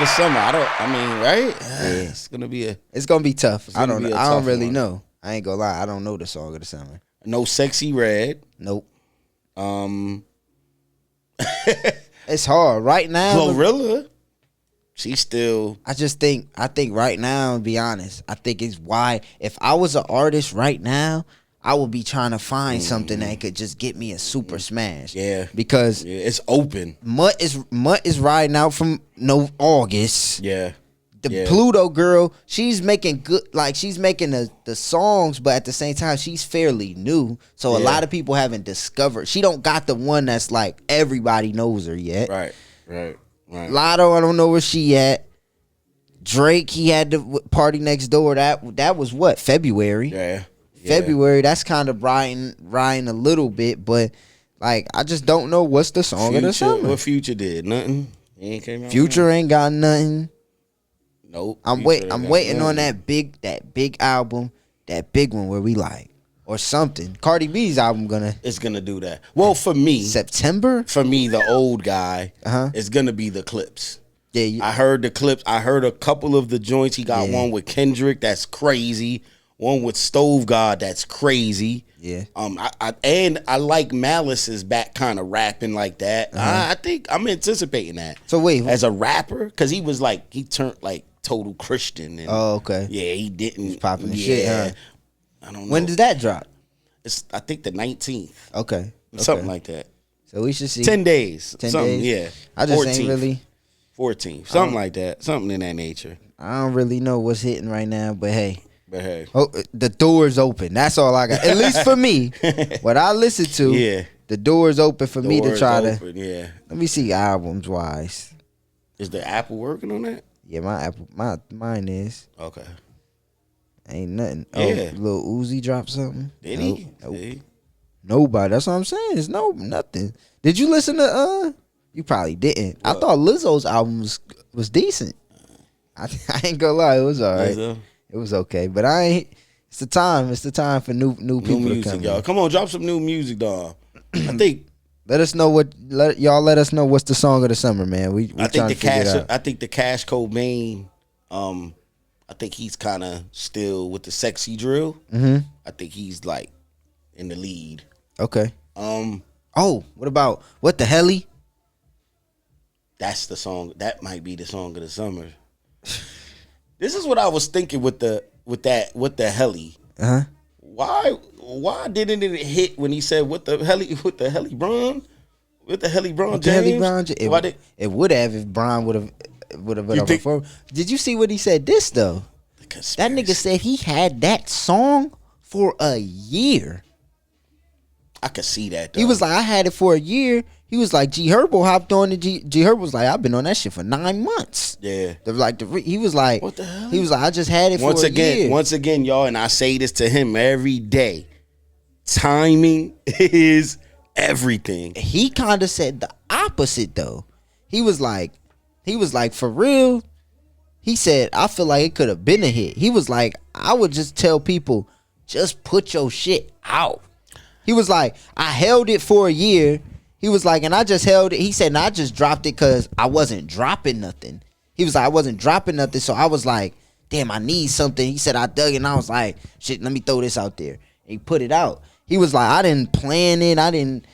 the summer. Right? Yeah. It's gonna be tough. I don't really one. know. I ain't gonna lie. I don't know the song of the summer. No Sexy Red. Nope. It's hard right now. Glorilla. She's still. I think right now, to be honest, I think it's why if I was an artist right now, I would be trying to find something that could just get me a super smash. Yeah. Because it's open. Mutt is riding out from August. Yeah. The Pluto girl, she's making good, like she's making the songs, but at the same time, she's fairly new. So a lot of people haven't discovered. She don't got the one that's like everybody knows her yet. Right. Lotto, I don't know where she at. Drake, he had the Party Next Door. That was what, February? Yeah. February. That's kind of riding a little bit, but like I just don't know what's the song of the summer. What Future did? Nothing. He ain't came out. Future ain't got nothing. Nope. I'm waiting on that big album, that big one where we like or something. Cardi B's album it's gonna do that. Well, for me, September. For me, the old guy is gonna be the clips. Yeah, I heard the clips. I heard a couple of the joints. He got one with Kendrick that's crazy. One with Stove God that's crazy. Yeah. I like Malice's back kind of rapping like that. I think I'm anticipating that. So wait, as a rapper, because he turned like total Christian. And, okay. Yeah, he didn't. He's popping the shit. Huh? I don't know. When does that drop? I think the 19th. Okay. Something like that. So we should see 10 days. 10 days. Yeah. I just 14th, ain't really 14th. Something like that. Something in that nature. I don't really know what's hitting right now, but hey. Oh, the door's open. That's all I got. At least for me, what I listen to, the door's open for me to try to. Yeah. Let me see albums wise. Is the Apple working on that? Yeah, mine is. Okay. Ain't nothing. Yeah. Oh, Lil Uzi dropped something. Did he? Nope. Nobody. That's what I'm saying. It's nothing. Did you listen to You probably didn't. What? I thought Lizzo's album was decent. I ain't gonna lie, it was alright. Lizzo? It was okay, but I ain't. It's the time. It's the time for new people music, to come. Y'all. Come on, drop some new music, dog. I think. Let us know let us know what's the song of the summer, man. I think the Cash Cobain. I think he's kind of still with the sexy drill. Mm-hmm. I think he's like in the lead. Okay. Oh, what about What the Helly? That's the song. That might be the song of the summer. This is what I was thinking with the Helly. Why didn't it hit when he said what the Helly Bron? With the Helly Bron James? It would have if Bron would have. Did you see what he said? This though, that nigga said he had that song for a year. I could see that though. He was like, I had it for a year. He was like, G Herbo hopped on and G Herbo was like, I've been on that shit for 9 months. Yeah. He was like, what the hell? He was like, I just had it for a year. Once again, y'all, and I say this to him every day. Timing is everything. He kind of said the opposite though. He was like, for real. He said, I feel like it could have been a hit. He was like, I would just tell people, just put your shit out. He was like, I held it for a year. He was like, and I just held it. He said, and I just dropped it because I wasn't dropping nothing. He was like, I wasn't dropping nothing. So I was like, damn, I need something. He said, I dug it. And I was like, shit, let me throw this out there. And he put it out. He was like, I didn't plan it.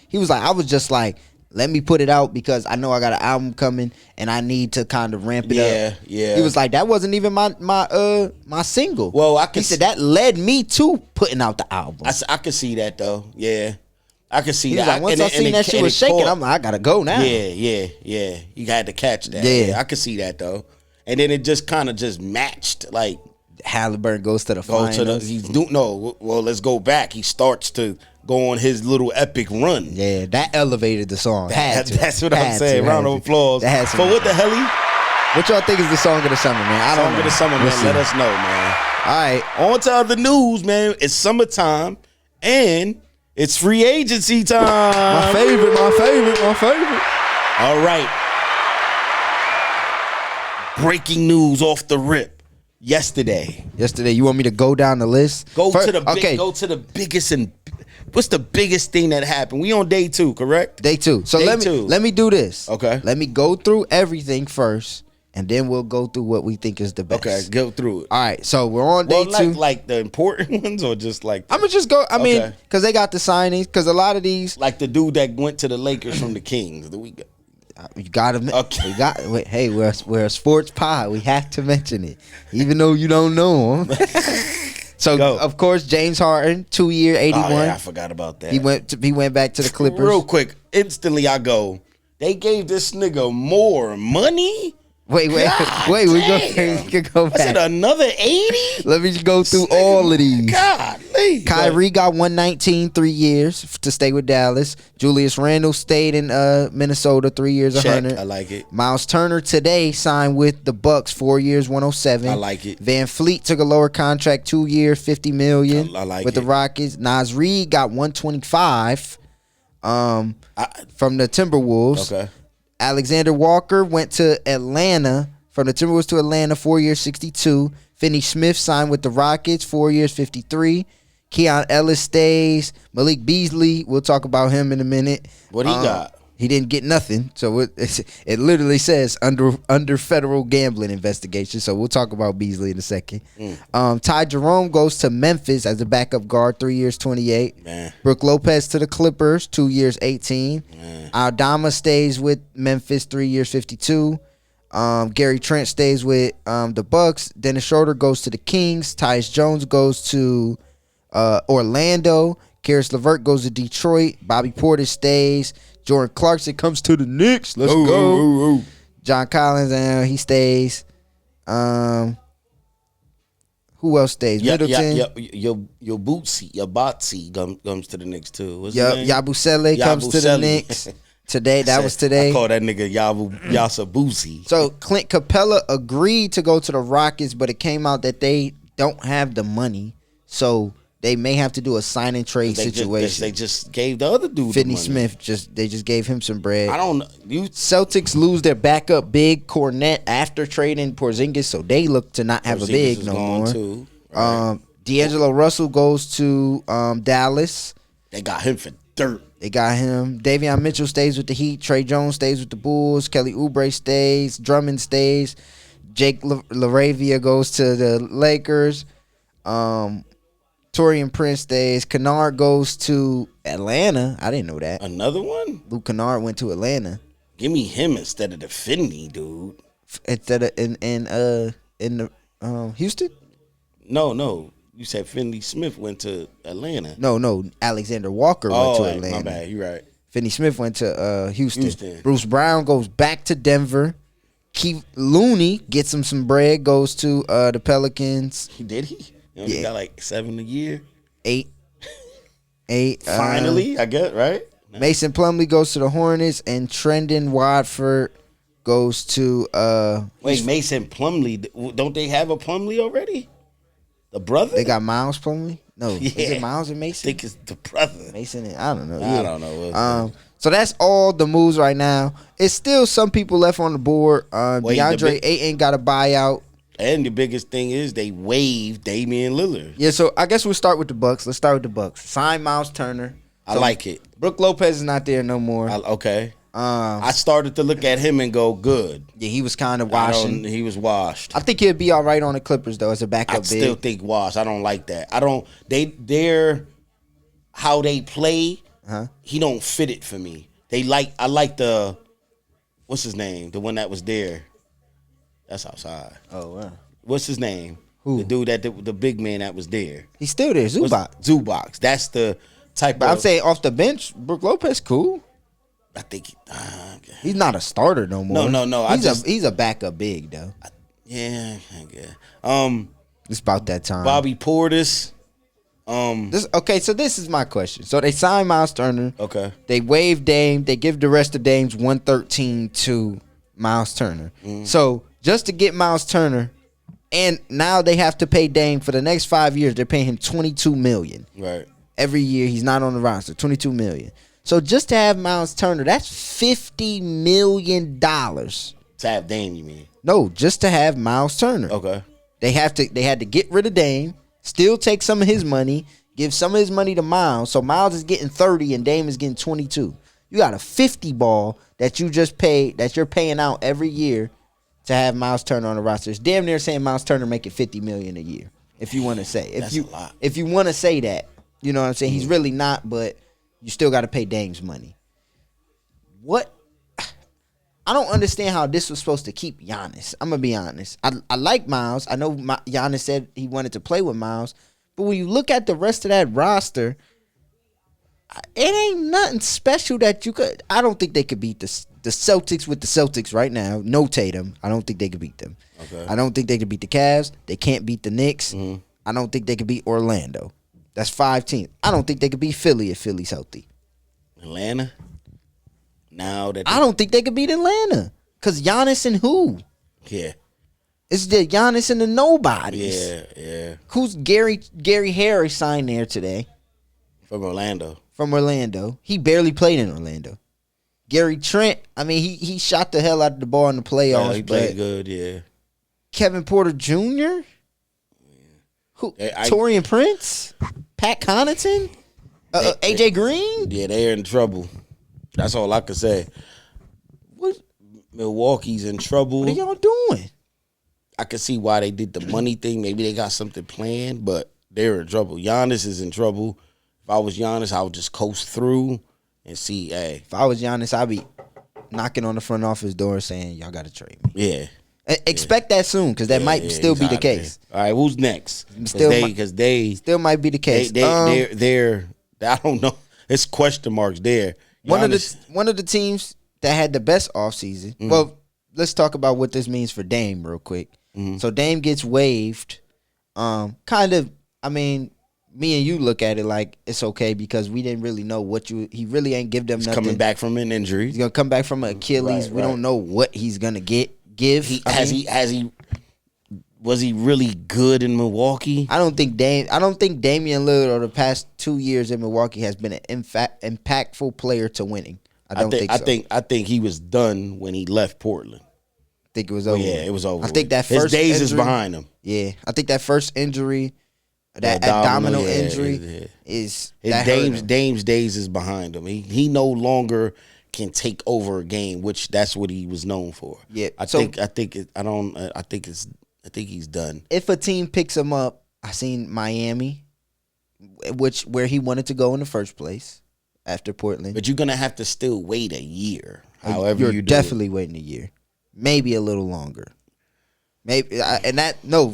He was like, I was just like, let me put it out because I know I got an album coming and I need to kind of ramp it up. Yeah. He was like, that wasn't even my single. Well, he said that led me to putting out the album. I could see that though. Yeah. I could see that. Like, once I seen that shit was shaking, I'm like, I gotta go now. Yeah. You had to catch that. Yeah. I could see that though. And then it just kind of just matched. Like Halliburton goes to the finals. Let's go back. He starts to go on his little epic run. Yeah, that elevated the song. That's what I'm saying. Round of applause. For What the Helly? What y'all think is the song of the summer, man? Song of the summer, man. Let us know, man. All right. On to other news, man. It's summertime and it's free agency time. My favorite. All right. Breaking news off the rip. Yesterday, you want me to go down the list? Go to the biggest and what's the biggest thing that happened? We on day 2, correct? Day 2. So let me do this. Okay. Let me go through everything first, and then we'll go through what we think is the best. Okay, go through it. All right, so we're on day two. Like the important ones, or just like I'm gonna just go. I mean, because they got the signings. Because a lot of these, like the dude that went to the Lakers from the Kings. you got to. Okay. We got. Hey, we're a sports pod. We have to mention it, even though you don't know him. So of course, James Harden, 2-year, 81. Oh, yeah, I forgot about that. He went back to the Clippers. Real quick, instantly I go. They gave this nigga more money. Wait. We can go back. I said another 80. Let me just go through all of these. Golly. Kyrie got 119, 3 years to stay with Dallas. Julius Randle stayed in Minnesota, 3 years, 100. I like it. Miles Turner today signed with the Bucks, 4 years, 107. I like it. Van Fleet took a lower contract, 2 years, $50 million. I like with it. the Rockets. Nas Reed got 125 from the Timberwolves. Okay. Alexander Walker went to Atlanta, from the Timberwolves to Atlanta, 4 years, 62. Finney Smith signed with the Rockets, 4 years, 53. Keon Ellis stays. Malik Beasley, we'll talk about him in a minute. What he got? He didn't get nothing. So it literally says under federal gambling investigation. So we'll talk about Beasley in a second. Ty Jerome goes to Memphis as a backup guard, 3 years, 28. Man. Brook Lopez to the Clippers, 2 years, 18. Aldama stays with Memphis, 3 years, 52. Gary Trent stays with the Bucks. Dennis Schroeder goes to the Kings. Tyus Jones goes to Orlando. Karis LeVert goes to Detroit. Bobby Portis stays. Jordan Clarkson comes to the Knicks. Let's go. John Collins, he stays. Who else stays? Middleton. Your Botsy comes to the Knicks too. Yabusele comes to the Knicks. That was today. I call that nigga Yasabusi. So Clint Capella agreed to go to the Rockets, but it came out that they don't have the money. So they may have to do a sign and trade situation. They just gave the other dude Finney Smith. They just gave him some bread. I don't know. Celtics lose their backup big Cornette after trading Porzingis, so they look to not have Porzingis a big is no gone more. Too, right? D'Angelo Russell goes to Dallas. They got him for dirt. They got him. Davion Mitchell stays with the Heat. Trey Jones stays with the Bulls. Kelly Oubre stays. Drummond stays. Jake LaRavia goes to the Lakers. Torian Prince stays. Kennard goes to Atlanta. I didn't know that. Another one? Luke Kennard went to Atlanta. Give me him instead of the Finney, dude. Instead of in Houston? No. You said Finney Smith went to Atlanta. No. Alexander Walker went to Atlanta. My bad. You're right. Finney Smith went to Houston. Bruce Brown goes back to Denver. Keith Looney gets him some bread. Goes to the Pelicans. Did he? He got like 7 a year. 8. Finally, I guess, right? Mason Plumlee goes to the Hornets, and Trendon Watford goes to Wait, Mason Plumlee. Don't they have a Plumlee already? The brother? They got Miles Plumlee? No. Yeah. Is it Miles and Mason? I think it's the brother. Mason and I don't know. I don't know. So that's all the moves right now. It's still some people left on the board. DeAndre Ayton got a buyout. And the biggest thing is they waived Damian Lillard. Yeah, so I guess we'll start with the Bucks. Let's start with the Bucks. Sign Miles Turner. I like it. Brook Lopez is not there no more. Okay. I started to look at him and go, good. Yeah, he was kind of washing. He was washed. I think he'll be all right on the Clippers though as a backup. I still think washed. I don't like that. They're how they play. He don't fit it for me. I like the what's his name? The one that was there. That's outside. Oh wow. What's his name? Who? The dude the big man that was there. He's still there. Zubac. That's the type. But I'm saying off the bench, Brook Lopez cool. I think he's not a starter no more. No. He's a backup big though. I guess. It's about that time. Bobby Portis. So this is my question. So they signed Miles Turner. Okay. They waived Dame. They give the rest of Dame's 113 to Miles Turner. So just to get Miles Turner, and now they have to pay Dame for the next 5 years. They're paying him $22 million. Right. Every year he's not on the roster. $22 million. So just to have Miles Turner, that's $50 million. To have Dame, you mean? No, just to have Miles Turner. Okay. They had to get rid of Dame, still take some of his money, give some of his money to Miles. So Miles is getting 30 and Dame is getting 22. You got a 50 ball that you just paid, that you're paying out every year to have Miles Turner on the roster. It's damn near saying Miles Turner making $50 million a year. If you want to say, That's a lot. if you want to say that, you know what I'm saying. He's really not, but you still got to pay Dame's money. What? I don't understand how this was supposed to keep Giannis. I'm gonna be honest. I like Miles. I know Giannis said he wanted to play with Miles, but when you look at the rest of that roster, it ain't nothing special that you could. I don't think they could beat the Celtics with the Celtics right now. No Tatum. I don't think they could beat them. Okay. I don't think they could beat the Cavs. They can't beat the Knicks. Mm-hmm. I don't think they could beat Orlando. That's 5 teams. I don't think they could beat Philly if Philly's healthy. Atlanta. Now that I don't think they could beat Atlanta because Giannis and who? Yeah. It's the Giannis and the nobodies. Yeah. Who's Gary Harris signed there today? From Orlando. He barely played in Orlando. Gary Trent, I mean, he shot the hell out of the ball in the playoffs. Yeah, he played good, yeah. Kevin Porter Jr.? Yeah. Who? Taurean Prince? Pat Connaughton? AJ Green? Yeah, they're in trouble. That's all I could say. What? Milwaukee's in trouble. What are y'all doing? I could see why they did the money thing. Maybe they got something planned, but they're in trouble. Giannis is in trouble. If I was Giannis, I would just coast through and see, hey. If I was Giannis, I'd be knocking on the front office door saying, y'all got to trade me. Yeah. Expect that soon, because that might still be the case. All right, who's next? Because they still might be the case. They're I don't know. It's question marks there. One of the teams that had the best offseason. Mm-hmm. Well, let's talk about what this means for Dame real quick. Mm-hmm. So Dame gets waived. Kind of, I mean, me and you look at it like it's okay because we didn't really know he really ain't give them nothing. He's coming back from an injury. He's gonna come back from an Achilles. We don't know what he's gonna give. Was he really good in Milwaukee? I don't think Damian Lillard over the past 2 years in Milwaukee has been an impactful player to winning. I think he was done when he left Portland. I think it was over. Yeah, it was over. I think that first his days injury, is behind him. Yeah, I think that first injury, that abdominal injury, is Dame's days is behind him. He no longer can take over a game, which that's what he was known for. Yeah, I think he's done. If a team picks him up, I seen Miami, where he wanted to go in the first place after Portland. But you're gonna have to still wait a year. You're definitely waiting a year, maybe a little longer. Maybe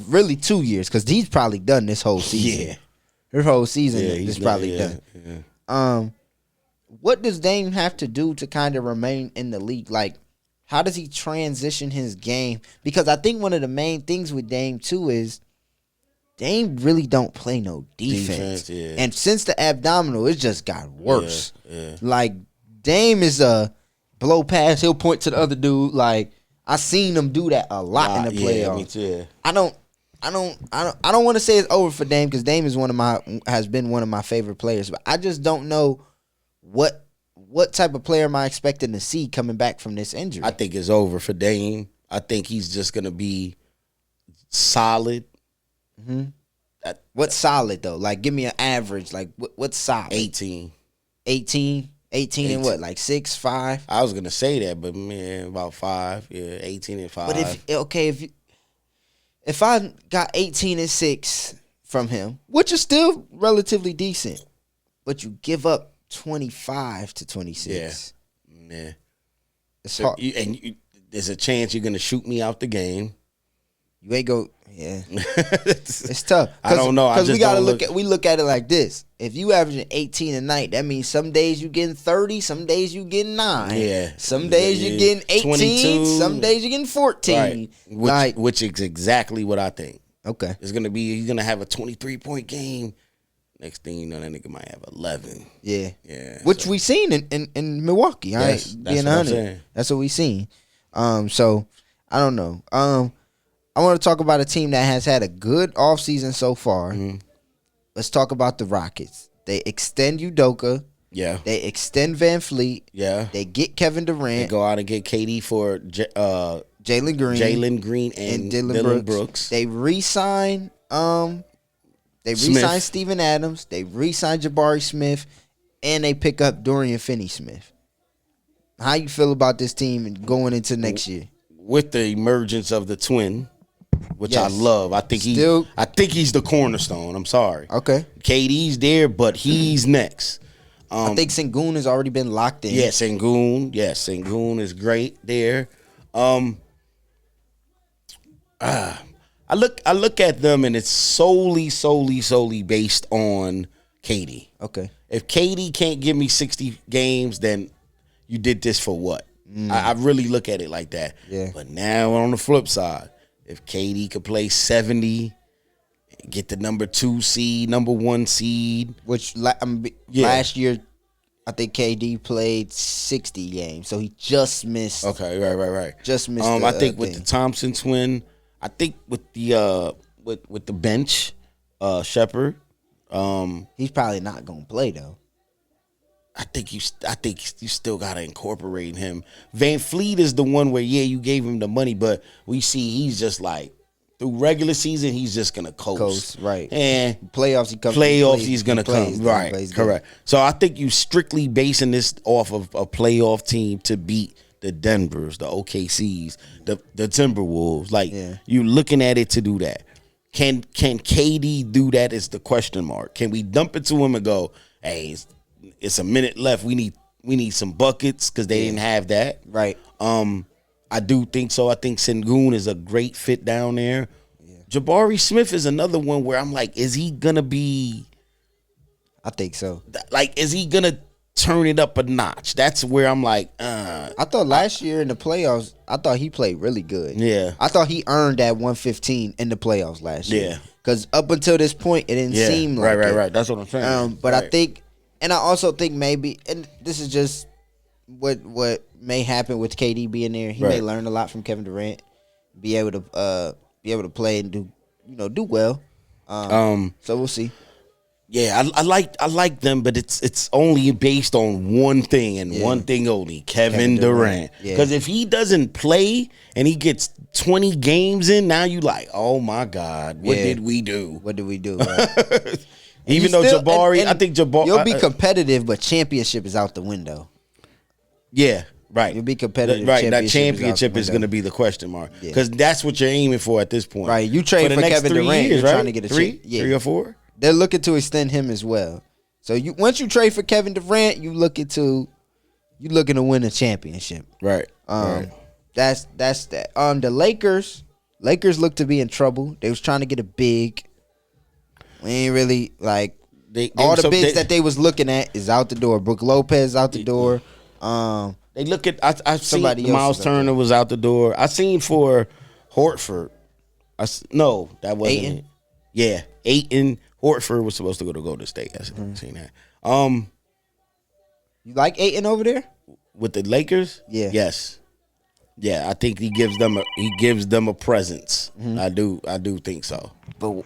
really 2 years because he's probably done this whole season. Yeah, this whole season is probably done. Yeah. What does Dame have to do to kind of remain in the league? Like, how does he transition his game? Because I think one of the main things with Dame too is Dame really don't play no defense. Yeah. And since the abdominal, it just got worse. Yeah. Like, Dame is a blow pass, he'll point to the other dude. Like, I seen him do that a lot in the playoffs. Me too. I don't want to say it's over for Dame because Dame has been one of my favorite players, but I just don't know what type of player am I expecting to see coming back from this injury. I think it's over for Dame. I think he's just gonna be solid. Mm-hmm. What's solid though? Like, give me an average. Like, what's solid? 18 and what? Like 6, 5? I was gonna say that, but man, about 5. Yeah, 18 and 5. But if I got 18 and 6 from him, which is still relatively decent, but you give up 25 to 26. Yeah. It's hard. There's a chance you're gonna shoot me out the game. You ain't go. Yeah, it's tough. I don't know. Because we gotta look at it like this. If you averaging 18 a night, that means some days you getting 30, some days you getting 9. Yeah. Some days you getting 18, 22. some days you getting 14. Right. Which is exactly what I think. Okay. He's gonna have a 23-point game. Next thing you know, that nigga might have 11. Yeah. Yeah. Which we seen in Milwaukee. Yes, that's what I'm saying. That's what we seen. So I don't know. I want to talk about a team that has had a good offseason so far. Mm-hmm. Let's talk about the Rockets. They extend Udoka. Yeah. They extend Van Fleet. Yeah. They get Kevin Durant. They go out and get KD for Jalen Green and Dylan Brooks. They re-sign Steven Adams. They re-sign Jabari Smith, and they pick up Dorian Finney-Smith. How you feel about this team going into next year? with the emergence of the twin, which I Yes. love. I think he's the cornerstone. I'm sorry. Okay. KD's there, but he's next. I think Sengun has already been locked in. Yeah, Sengun. Yes, Sengun is great there. I look at them and it's solely based on KD. Okay. If KD can't give me 60 games, then you did this for what? I really look at it like that. Yeah. But now on the flip side, if KD could play 70, get the number 2 seed, number 1 seed. Which last year, I think KD played 60 games, so he just missed. Okay, right. Just missed. I think with the Thompson twin, I think with the with the bench, Shepherd. He's probably not gonna play though. I think you still gotta incorporate him. Van Fleet is the one where you gave him the money, but we see he's just like through regular season he's just gonna coast. Right. And Playoffs he's gonna come. Right. Correct. So I think you strictly basing this off of a playoff team to beat the Denvers, the OKCs, the Timberwolves. Like you looking at it to do that. Can KD do that is the question mark. Can we dump it to him and go, hey, it's a minute left. We need some buckets because they didn't have that. Right. I do think so. I think Sengun is a great fit down there. Yeah. Jabari Smith is another one where I'm like, is he gonna be? I think so. Like, is he gonna turn it up a notch? That's where I'm like, I thought last year in the playoffs, I thought he played really good. Yeah. I thought he earned that 115 in the playoffs last year. Yeah. Because up until this point, it didn't seem like it. Right. That's what I'm saying. But I think, and I also think maybe, and this is just what may happen with KD being there. He may learn a lot from Kevin Durant, be able to play and do well. So we'll see. Yeah, I like them, but it's only based on one thing and one thing only: Kevin Durant. Because if he doesn't play and he gets 20 games in, now you like, oh my God, what did we do? What did we do? Right? Even though Jabari, I think Jabari, you'll be competitive, but championship is out the window. Yeah, right. You'll be competitive. Right, that championship is going to be the question mark because that's what you're aiming for at this point. Right, you trade for Kevin Durant, you're trying to get a three or four. They're looking to extend him as well. So once you trade for Kevin Durant, you looking to win a championship. Right. That's that. The Lakers look to be in trouble. They was trying to get a big. We ain't really like all the bigs that they was looking at is out the door. Brook Lopez out the door. They look at I've seen Miles Turner was out the door. I seen for Horford. No, that wasn't Ayton? it. Yeah, Ayton. Horford was supposed to go to Golden State. I've seen that. You like Ayton over there with the Lakers? Yeah. Yes. Yeah, I think he gives them a presence. Mm-hmm. I do think so. But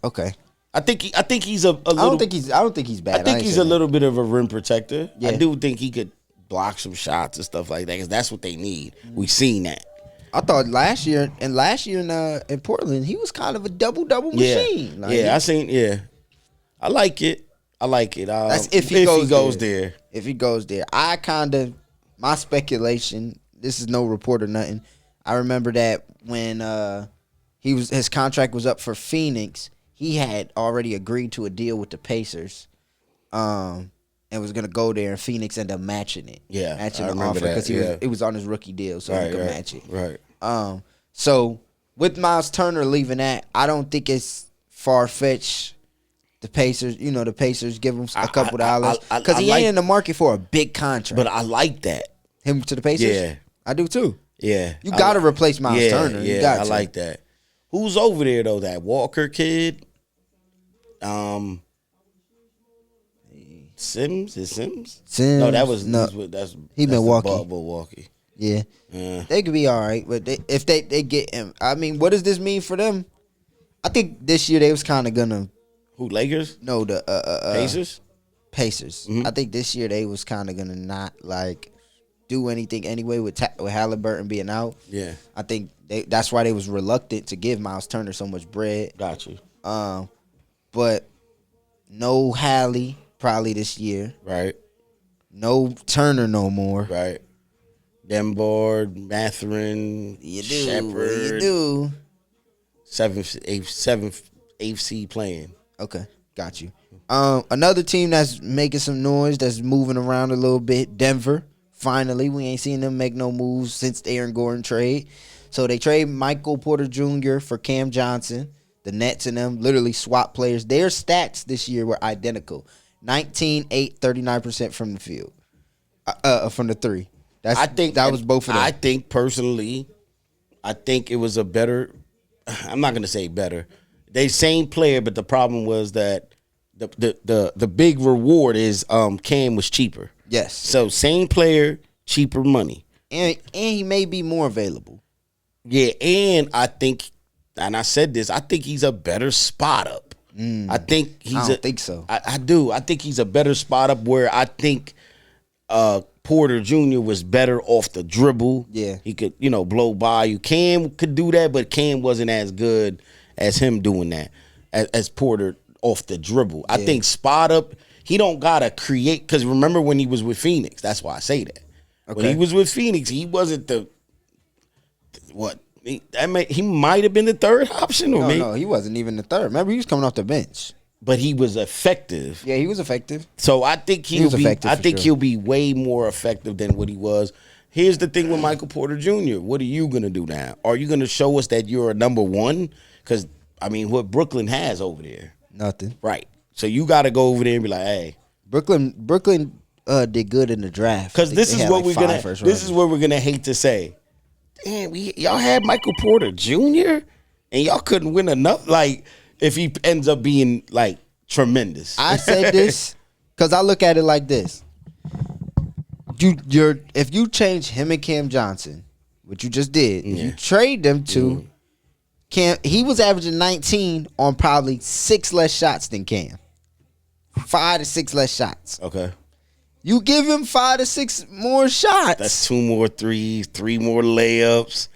okay. I think he's a little. I don't think he's bad. I think he's a little bit of a rim protector. Yeah. I do think he could block some shots and stuff like that because that's what they need. We've seen that. I thought last year in Portland, he was kind of a double machine. Like, I seen. Yeah, I like it. That's if he goes there. there. If he goes there, my speculation. This is no report or nothing. I remember that when his contract was up for Phoenix, he had already agreed to a deal with the Pacers, and was gonna go there, and Phoenix ended up matching it. Yeah, matching I the remember offer that. because it was on his rookie deal, so he could match it. Right. So with Miles Turner leaving that, I don't think it's far fetched. The Pacers give him a couple dollars because he ain't in the market for a big contract. But I like that. Him to the Pacers. Yeah, I do too. Yeah, you got to replace Miles Turner. Yeah, I like that. Who's over there though? That Walker kid. Sims? Is Sims? Sims? No, that's Milwaukee. Yeah, they could be all right, but if they get him, I mean, what does this mean for them? I think this year they was kind of gonna. Who, Lakers? No, the Pacers. Pacers. Mm-hmm. I think this year they was kind of gonna not like do anything anyway with Halliburton being out. Yeah, I think that's why they was reluctant to give Miles Turner so much bread. Got you. But no Hallie probably this year. Right. No Turner no more. Right. Denver, Matherin, You do. Shepard. You do. Eighth seed playing. Okay, got you. Another team that's making some noise, that's moving around a little bit, Denver. Finally, we ain't seen them make no moves since the Aaron Gordon trade. So they trade Michael Porter Jr. for Cam Johnson. The Nets and them literally swap players. Their stats this year were identical. 19, 8, 39% from the field. From the three. I think that was both of them. I think personally, it was a better. I'm not gonna say better. They same player, but the problem was that the big reward is Cam was cheaper. Yes. So same player, cheaper money, and he may be more available. Yeah, and I think, and I said this, I think he's a better spot up. I think he's. I don't think so. I do. I think he's a better spot up where I think Porter Jr. was better off the dribble. Yeah. He could, blow by you. Cam could do that, but Cam wasn't as good as him doing that, as Porter off the dribble. I think spot up, he don't got to create, because remember when he was with Phoenix, that's why I say that. Okay. When he was with Phoenix, he wasn't he might have been the third option. Or No, he wasn't even the third. Remember, he was coming off the bench. But he was effective. Yeah, he was effective. So I think he'll be way more effective than what he was. Here's the thing with Michael Porter Jr. What are you going to do now? Are you going to show us that you're a number one? Because, what Brooklyn has over there? Nothing. Right. So you got to go over there and be like, hey. Brooklyn did good in the draft. Because this is what we're going to hate to say. Damn, y'all had Michael Porter Jr. and y'all couldn't win enough. Like, if he ends up being, like, tremendous. I said this because I look at it like this. If you change him and Cam Johnson, what you just did, if you trade them to Cam, he was averaging 19 on probably 6 less shots than Cam. 5 to 6 less shots. Okay. You give him 5 to 6 more shots. That's 2 more threes, 3 more layups.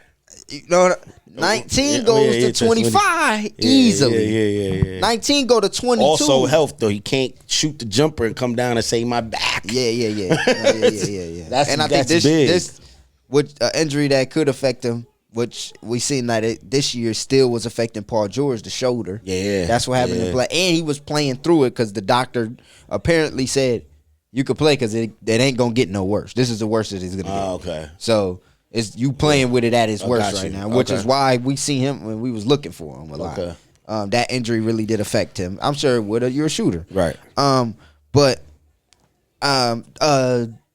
19 goes to 25 easily. Yeah. 19 go to 22. Also health, though. He can't shoot the jumper and come down and say my back. Yeah. I think big. this injury that could affect him, which we seen that this year still was affecting Paul George, the shoulder. Yeah. That's what happened to play. And he was playing through it because the doctor apparently said you could play because it ain't going to get no worse. This is the worst that it's going to get. Okay. So it's you playing with it at its worst right now, which is why we see him when we was looking for him a lot. That injury really did affect him. I'm sure it would. You're a shooter. Right. But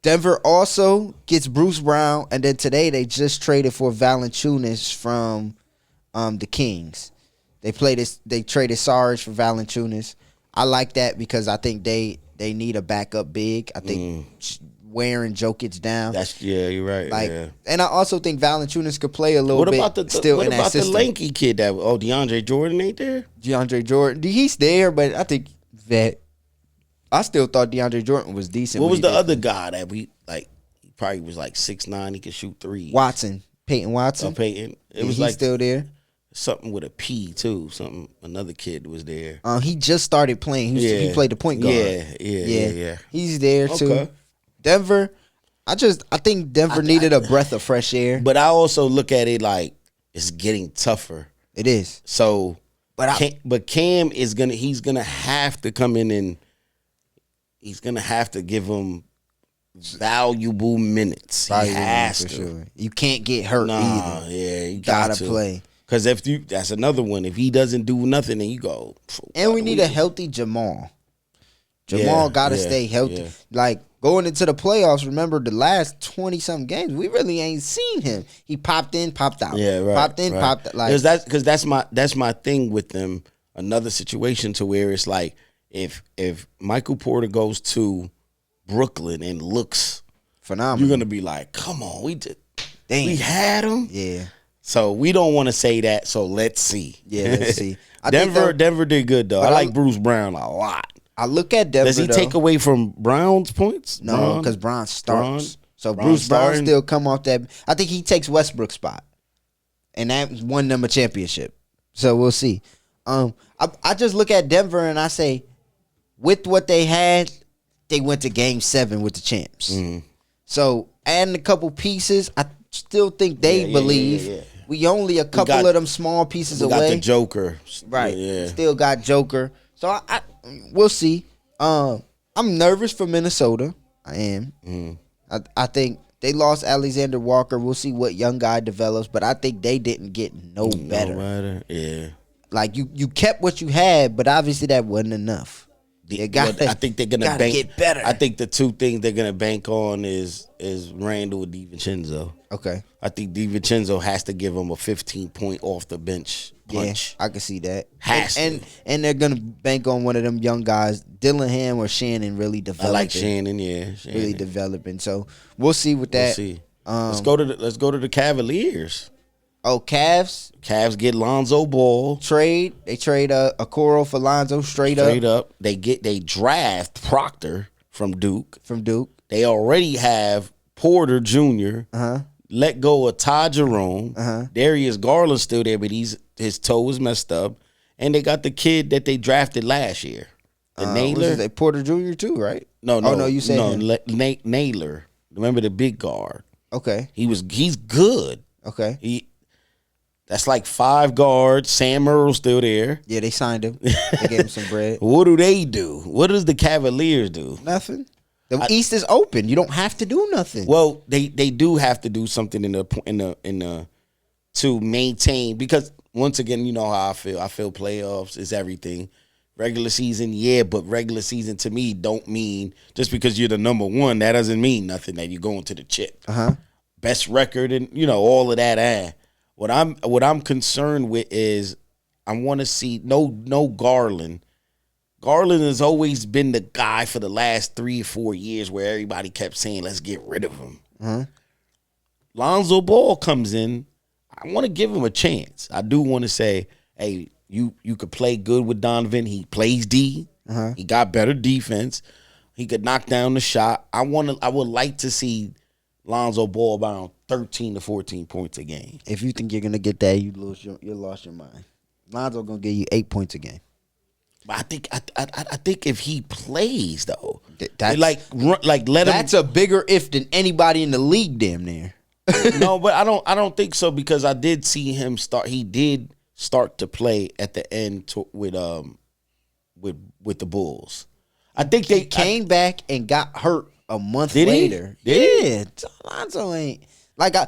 Denver also gets Bruce Brown, and then today they just traded for Valanciunas from the Kings. They traded Sarge for Valanciunas. I like that because I think they need a backup big. I think wearing Jokic down. You're right. And I also think Valanciunas could play a little bit. What about the lanky kid DeAndre Jordan ain't there? DeAndre Jordan, he's there, but I think that I still thought DeAndre Jordan was decent. What was the other guy that we like? He probably was like 6'9". He could shoot threes. Peyton Watson. Peyton. He's still there. Something with a P too. Another kid was there. He just started playing. He played the point guard. Yeah. He's there too. Okay. Denver, I think Denver needed a breath of fresh air. But I also look at it like it's getting tougher. It is. So, but Cam is he's gonna have to come in and he's gonna have to give him valuable minutes. He has to. Sure. You can't get hurt either. Yeah, you gotta play. Because that's another one. If he doesn't do nothing, then you go. And we need a healthy Jamal. Jamal got to stay healthy. Yeah. Like, going into the playoffs, remember the last 20-something games, we really ain't seen him. He popped in, popped out. Yeah, right. Popped in, popped out. Like, because that's my thing with them. Another situation to where it's like, if Michael Porter goes to Brooklyn and looks phenomenal, you're going to be like, come on, we had him. Yeah. So we don't want to say that, so let's see. Yeah, let's see. Denver did good, though. I like Bruce Brown a lot. I look at Denver. Does he take away from Brown's points? No, because Brown starts. So Bruce Brown still come off that. I think he takes Westbrook's spot. And that won them a championship. So we'll see. I just look at Denver and I say, with what they had, they went to Game 7 with the champs. Mm-hmm. So adding a couple pieces, I still think they believe. Yeah. We only a couple of them small pieces away. Got the Joker. Right. Yeah. Still got Joker. So I we'll see. I'm nervous for Minnesota. I am. I think they lost Alexander Walker. We'll see what young guy develops, but I think they didn't get no better. Yeah. Like you kept what you had, but obviously that wasn't enough. I think they're gonna get better. I think the two things they're gonna bank on is Randall and DiVincenzo. Okay. I think DiVincenzo has to give him a 15-point off the bench punch. Yeah, I can see that. And they're gonna bank on one of them young guys, Dillingham or Shannon, really developing. I like Shannon, really developing. So we'll see with that. We'll see. Let's go to the Cavaliers. Oh, Cavs. Cavs get Lonzo Ball. They trade Okoro for Lonzo straight up. They draft Proctor from Duke. They already have Porter Jr. Let go of Ty Jerome. Darius Garland's still there, but his toe is messed up. And they got the kid that they drafted last year. The Naylor. Porter Jr. too, right? No. Oh, no, you said Naylor. Remember the big guard. Okay. He's good. Okay. That's like 5 guards. Sam Merrill's still there. Yeah, they signed him. They gave him some bread. What do they do? What does the Cavaliers do? Nothing. The East is open. You don't have to do nothing. Well, they do have to do something in the to maintain, because once again, you know how I feel. I feel playoffs is everything. Regular season, yeah, but regular season to me don't mean just because you're the number one, that doesn't mean nothing that you're going to the chip. Best record and all of that. What I'm concerned with is I want to see no Garland. Garland has always been the guy for the last 3 or 4 years where everybody kept saying, let's get rid of him. Lonzo Ball comes in. I want to give him a chance. I do want to say, hey, you could play good with Donovan. He plays D. He got better defense. He could knock down the shot. I would like to see Lonzo Ball around 13 to 14 points a game. If you think you're gonna get that, you lost your mind. Lonzo gonna give you 8 points a game. But I think if he plays though, that's let him. That's a bigger if than anybody in the league, damn near. No, but I don't think so, because I did see him start. He did start to play at the end with the Bulls. I think they came back and got hurt a month later. Yeah, Lonzo ain't like I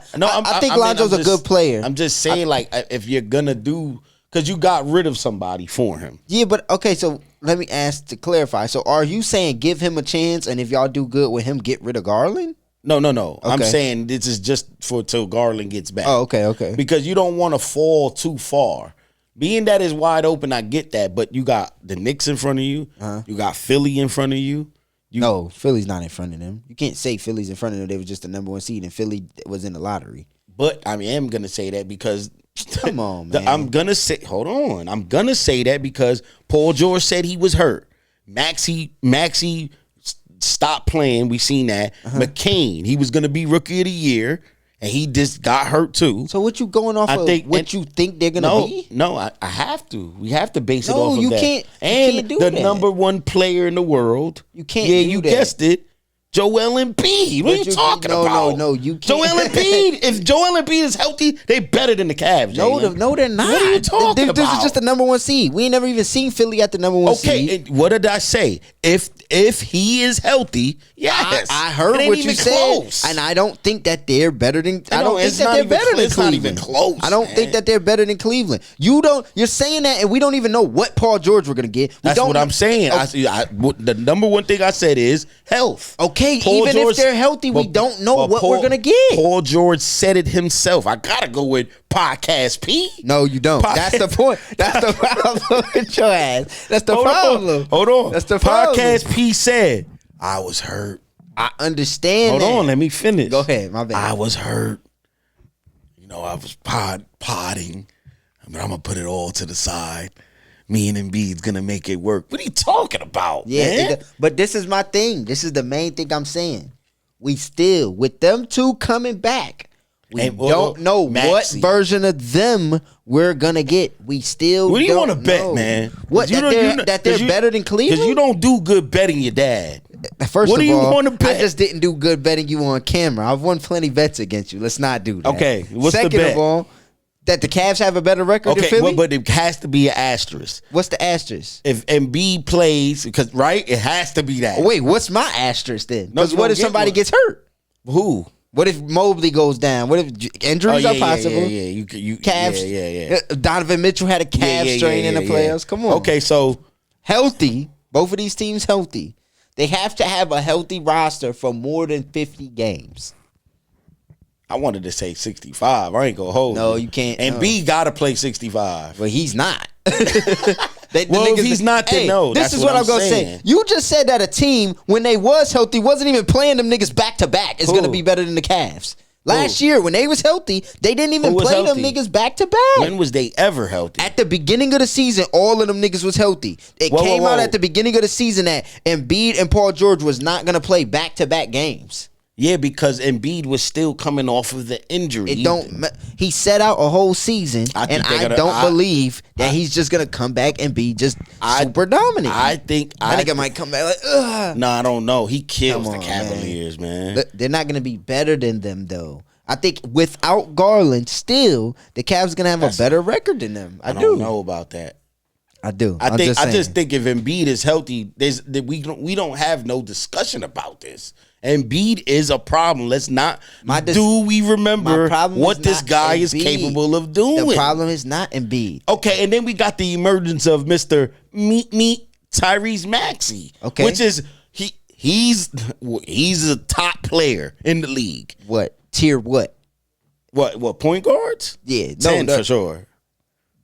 think Lonzo's a good player. I'm just saying, if you're gonna do, because you got rid of somebody for him. Yeah, but okay, so let me ask to clarify. So are you saying give him a chance, and if y'all do good with him, get rid of Garland? No. Okay. I'm saying this is just till Garland gets back. Oh, okay. Because you don't want to fall too far. Being that is wide open, I get that, but you got the Knicks in front of you. You got Philly in front of you. No, Philly's not in front of them. You can't say Philly's in front of them. They were just the number 1 seed, and Philly was in the lottery. But I am going to say that because come on, man. I'm going to say, hold on. I'm going to say that because Paul George said he was hurt. Maxey stopped playing. We seen that. McCain, he was going to be rookie of the year, and he just got hurt too. So what you going off of what you think they're going to be? No, I have to. We have to base it off of that. No, you can't. And you can't do the that. number 1 player in the world. You can't do that. You guessed it. Joel Embiid. What are you talking about? No, you can't. Joel Embiid. If Joel Embiid is healthy, they better than the Cavs. No, they're not. What are you talking about? This is just the number 1 seed. We ain't never even seen Philly at the number 1 seed. Okay, what did I say? If he is healthy, yes. I heard what you said, and I don't think that they're better than. I don't think that they're better than Cleveland. It's not even close. I don't think that they're better than Cleveland. You're saying that, and we don't even know what Paul George we're gonna get. That's what I'm saying. The number 1 thing I said is health. Okay, even if they're healthy, we don't know what we're gonna get. Paul George said it himself. I gotta go with Podcast P. No, you don't. That's the point. That's the problem with your ass. That's the problem. Hold on. That's the problem. Podcast P said, I was hurt. I understand. Hold on, let me finish. Go ahead, my bad. I was hurt. I was potting. But I'm gonna put it all to the side. Me and Embiid's gonna make it work. What are you talking about? Yeah, man? But this is my thing. This is the main thing I'm saying. We still, with them two coming back, We don't know what version of them we're gonna get. We still. What do you want to bet, man? What that they're better than Cleveland? Because you don't do good betting your dad. First what of do you all, want to bet? I just didn't do good betting you on camera. I've won plenty bets against you. Let's not do that. Okay, what's Second the bet? of all, that the Cavs have a better record than Philly. But it has to be an asterisk. What's the asterisk? If Embiid plays, because right, it has to be that. Wait, what's my asterisk then? No, Because what if somebody gets hurt? Who? What if Mobley goes down? What if injuries are possible? Yeah. You Cavs. Yeah. Donovan Mitchell had a calf strain in the playoffs. Come on. Okay, so healthy. Both of these teams healthy. They have to have a healthy roster for more than 50 games. I wanted to say 65. I ain't gonna hold. No, you can't. And B gotta play 65. Well, he's not. If he's not, then no. This is what I'm gonna say. You just said that a team, when they was healthy, wasn't even playing them niggas back to back. Is gonna be better than the Cavs. Last year, when they was healthy, they didn't even play them niggas back to back. When was they ever healthy? At the beginning of the season, all of them niggas was healthy. It came out at the beginning of the season that Embiid and Paul George was not gonna play back to back games. Yeah, because Embiid was still coming off of the injury. He set out a whole season, and I don't believe that he's just gonna come back and be just super dominant. I think that nigga might come back like, ugh. No, I don't know. He kills the Cavaliers, man. They're not gonna be better than them though. I think without Garland, still the Cavs are gonna have a better record than them. I don't know about that. I do. I just think if Embiid is healthy, we don't have no discussion about this. Embiid is a problem. Let's not. Do we remember what this guy is capable of doing? The problem is not Embiid. Okay, and then we got the emergence of Mr. Meet Tyrese Maxey. Okay, which is he's a top player in the league. What tier? What point guards? Yeah, 10 for sure.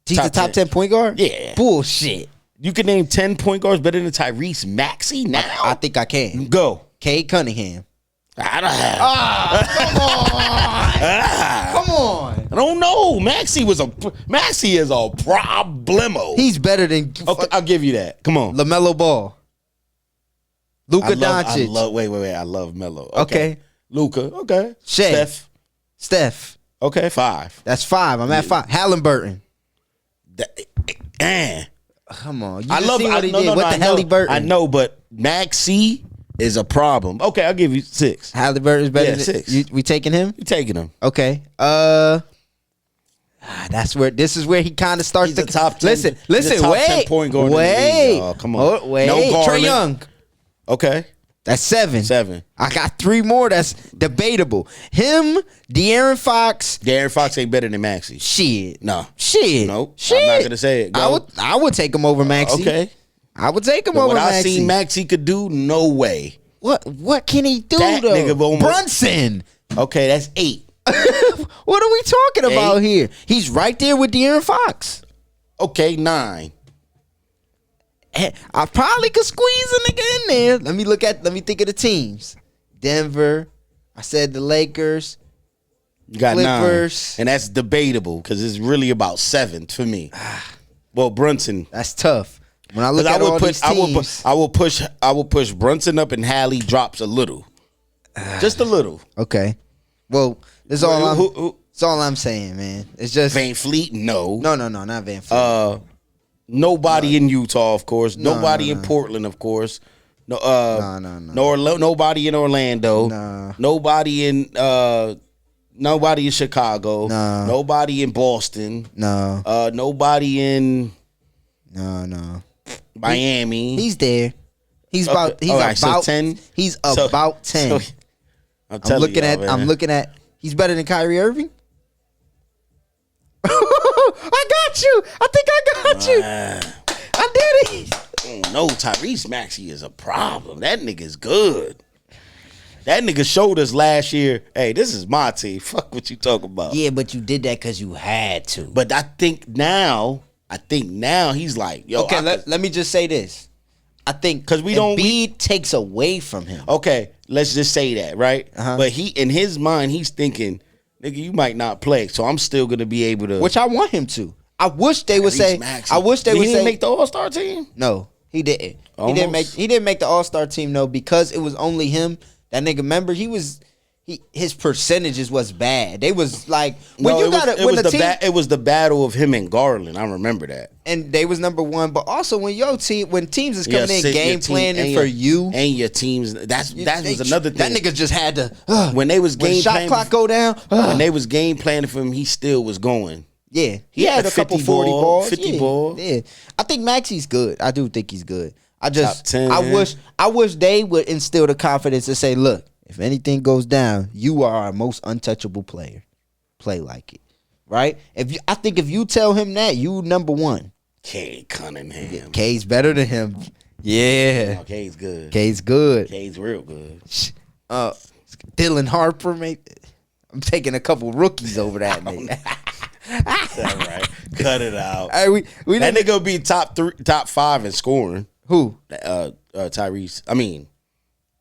He's a top 10 point guard? Yeah. Bullshit. You can name 10 point guards better than Tyrese Maxey now? I think I can. Go. Cade Cunningham. Come on. I don't know. Maxey is a problemo. He's better than. Okay, I'll give you that. Come on. LaMelo Ball. Luka Doncic. Wait. I love Melo. Okay. Luka. Okay. Steph. Okay, 5. That's 5. I'm at 5. Halliburton. Come on. You what he did. What the Halliburton? I know, but Maxey is a problem. Okay, I'll give you 6. Halliburton's better than 6. We taking him? You taking him. Okay. This is where he kind of starts the top 10. Listen, top wait. 10 point guard in the league. Oh, come on. Wait. No Trae Young. Okay. That's 7. 7. I got 3 more that's debatable. Him, De'Aaron Fox. De'Aaron Fox ain't better than Maxey. Shit. No. Shit. Nope. I'm not going to say it. Go. I would take him over Maxey. Okay. I would take him over Maxey. What I seen Maxey could do, no way. What can he do that though? Nigga Brunson. Okay, that's 8. What are we talking about here? He's right there with De'Aaron Fox. Okay, 9. I probably could squeeze a nigga in there. Let me think of the teams. Denver. I said the Lakers. You got Clippers. 9. And that's debatable because it's really about 7 for me. Well, Brunson. That's tough. When I look at all these teams, I will push Brunson up and Hallie drops a little. Just a little. Okay. Well, that's all I'm saying, man. It's just Van Fleet, no. No, not Van Fleet. Nobody in Utah, of course. Nobody in Portland, of course. No. Nobody in Orlando. No. Nobody in Chicago. No. Nobody in Boston. No. Nobody in No. Miami. He's there. He's about 10. He's about 10. I'm looking at he's better than Kyrie Irving. I got you. I think I got you. I did it. No, Tyrese Maxey is a problem. That nigga's good. That nigga showed us last year, hey, this is my team. Fuck what you talking about. Yeah, but you did that because you had to. But I think now he's like, yo. Okay, let me just say this. I think because Embiid takes away from him. Okay, let's just say that, right? Uh-huh. But he, in his mind, he's thinking, nigga, you might not play, so I'm still gonna be able to. Which I want him to. I wish they would say. Maxey. I wish they would say. He didn't make the All-Star team. No, he didn't. Almost. He didn't make the All-Star team though because it was only him. That nigga, remember he was his percentages was bad. They was like it was the battle of him and Garland. I remember that. And they was number one, but also when teams is coming in game planning for you and your teams, that was another thing. That nigga just had to when they was game shot planning, clock go down. When they was game planning for him, he still was going. Yeah, he had a couple 40 balls, 50 balls. Yeah, I think Maxey's good. I do think he's good. Top 10. I wish they would instill the confidence to say, look, if anything goes down, you are our most untouchable player. Play like it, right? I think if you tell him that, you number one. K Cunningham. K's better than him. Yeah. No, K's good. K's good. K's real good. Dylan Harper, maybe. I'm taking a couple rookies over that nigga. That's all right. Cut it out. Hey, we that nigga be top 5 in scoring. Who? Tyrese. I mean,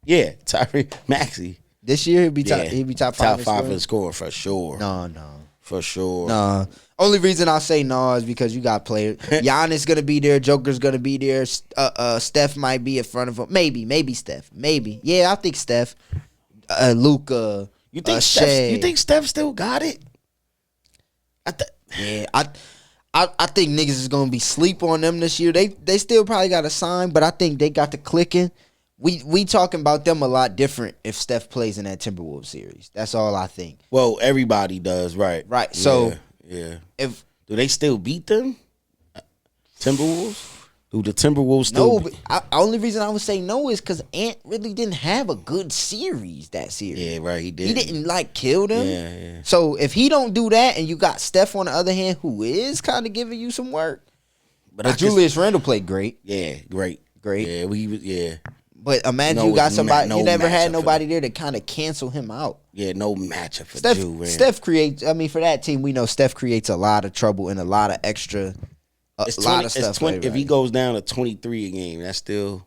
yeah, Tyrese Maxey. This year he'd be top 5 in scoring for sure. No. For sure. No. Only reason I say no is because you got players. Giannis gonna be there. Joker's gonna be there. Steph might be in front of him. Maybe Steph. Maybe. Yeah, I think Steph. Luka. You think Steph still got it? I think niggas is gonna be sleep on them this year. They still probably got a sign, but I think they got the clicking. We talking about them a lot different if Steph plays in that Timberwolves series. That's all I think. Well, everybody does, right? Right. So yeah. If do they still beat them? Timberwolves? Do the Timberwolves no? still? But only reason I would say no is because Ant really didn't have a good series that series. Yeah, right. He did. He didn't kill them. Yeah. So if he don't do that, and you got Steph on the other hand, who is kind of giving you some work, but Julius Randle played great. Yeah, great. Yeah, yeah. But imagine you got somebody you never had nobody there to kind of cancel him out. Yeah, no matchup for Steph. Ju, Steph creates. I mean, for that team, we know Steph creates a lot of trouble and a lot of extra. Lot of stuff. If he goes down to 23 a game, that's still.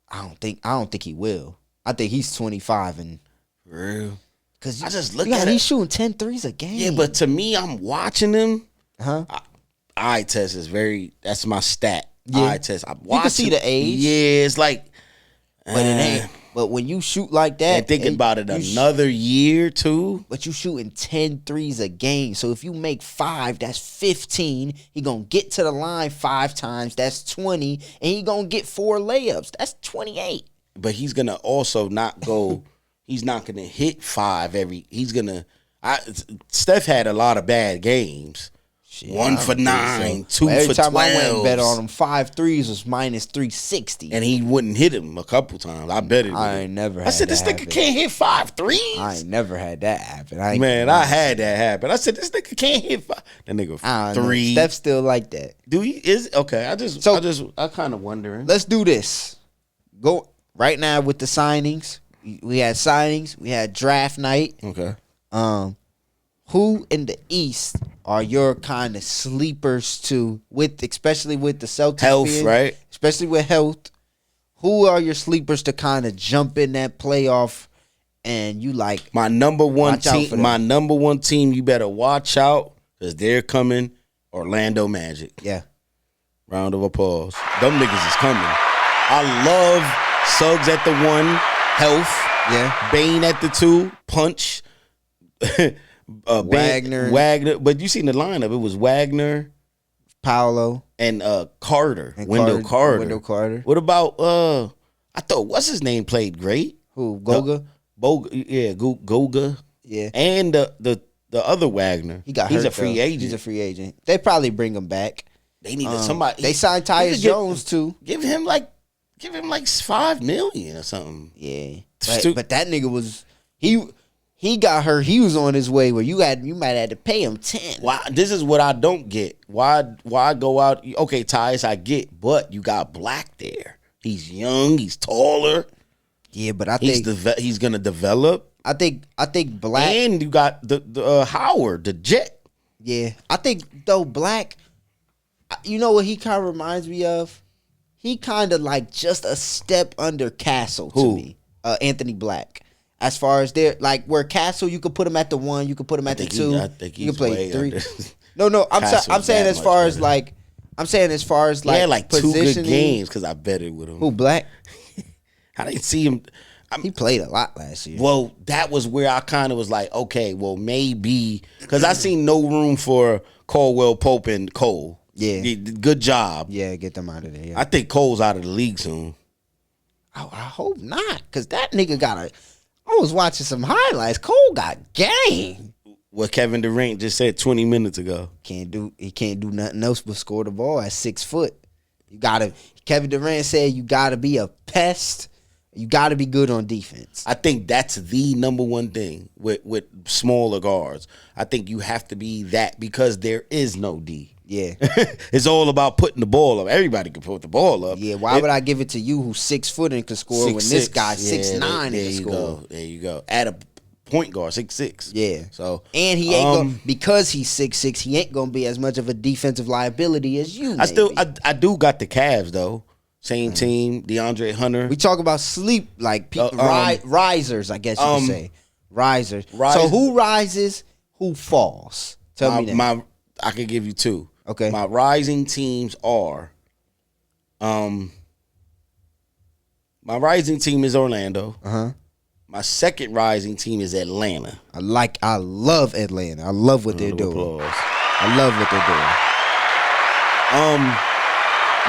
I don't think he will. I think he's 25 and. For real. Because I just look at it. He's shooting 10 threes a game. Yeah, but to me, I'm watching him. Huh? Eye test is that's my stat. Yeah. Eye test. I'm watching. You can see the age. Yeah, it's like. But it ain't. But when you shoot like that, and thinking about it another year too. But you shooting 10 threes a game. So if you make 5, that's 15. He gonna get to the line 5 times. That's 20, and he gonna get 4 layups. That's 28. But he's gonna also not go. He's not gonna hit 5 every. He's gonna. Steph had a lot of bad games. Shit, 1 for 9, 2 for 12. Every time I went and bet on him, 5 threes was minus 360. And he wouldn't hit him a couple times. I bet it. I ain't never had I said, this nigga can't hit 5 threes. I ain't never had that happen. I had that happen. I said, this nigga can't hit 5. That nigga 3. Steph's still like that. Do he? Okay. I kind of wondering. Let's do this. Go right now with the signings. We had signings. We had draft night. Okay. Who in the East are your kind of sleepers especially with the Celtics? Health, right? Especially with health. Who are your sleepers to kind of jump in that playoff and you like? My number one team, you better watch out because they're coming. Orlando Magic. Yeah. Round of applause. Them niggas is coming. I love Suggs at the 1, Health. Yeah. Bane at the 2, Punch. Wagner, but you seen the lineup? It was Wagner, Paolo, and Carter, Wendell Carter. What about I thought what's his name played great? Who? Goga? Goga. Yeah, and the other Wagner. He got He's hurt, a free agent. He's a free agent. They probably bring him back. They needed somebody. They signed Tyus Jones too. Give him like $5 million or something. Yeah, but that nigga was He got hurt. He was on his way where you might have to pay him 10. Why? This is what I don't get. Why go out? Okay, Tyus, I get, but you got Black there. He's young. He's taller. Yeah, but I think he's gonna develop. I think Black, and you got the Howard, the Jet. Yeah, I think though Black. You know what he kind of reminds me of? He kind of like just a step under Castle to me. Anthony Black. As far as where Castle, you could put him at the 1, you could put him at the 2. I think he's you could play 3. Under. No, I'm saying as far as like he had like 2 good games because I bet it with him. Who, Black? I didn't see him. He played a lot last year. Well, that was where I kind of was like, okay, well, maybe. Because I seen no room for Caldwell Pope and Cole. Yeah. Good job. Yeah, get them out of there. Yeah. I think Cole's out of the league soon. I hope not, because that nigga got a... I was watching some highlights. Cole got game. What Kevin Durant just said 20 minutes ago. He can't do nothing else but score the ball at 6 foot. Kevin Durant said you gotta be a pest. You gotta be good on defense. I think that's the number one thing with smaller guards. I think you have to be that because there is no D. Yeah. It's all about putting the ball up. Everybody can put the ball up. Yeah, why would I give it to you who's 6 foot and can score when this guy's 6'9" and can score? There you go. At a point guard, 6'6". Yeah. So and he ain't gonna, because he's 6'6", he ain't gonna be as much of a defensive liability as you. I do got the Cavs though. Same team, DeAndre Hunter. We talk about sleep like risers, I guess you could say. Risers. So who rises, who falls? Tell me that. I could give you two. Okay. My rising teams are my rising team is Orlando. Uh-huh. My second rising team is Atlanta. I love Atlanta. I love what they're doing. Applause. I love what they're doing.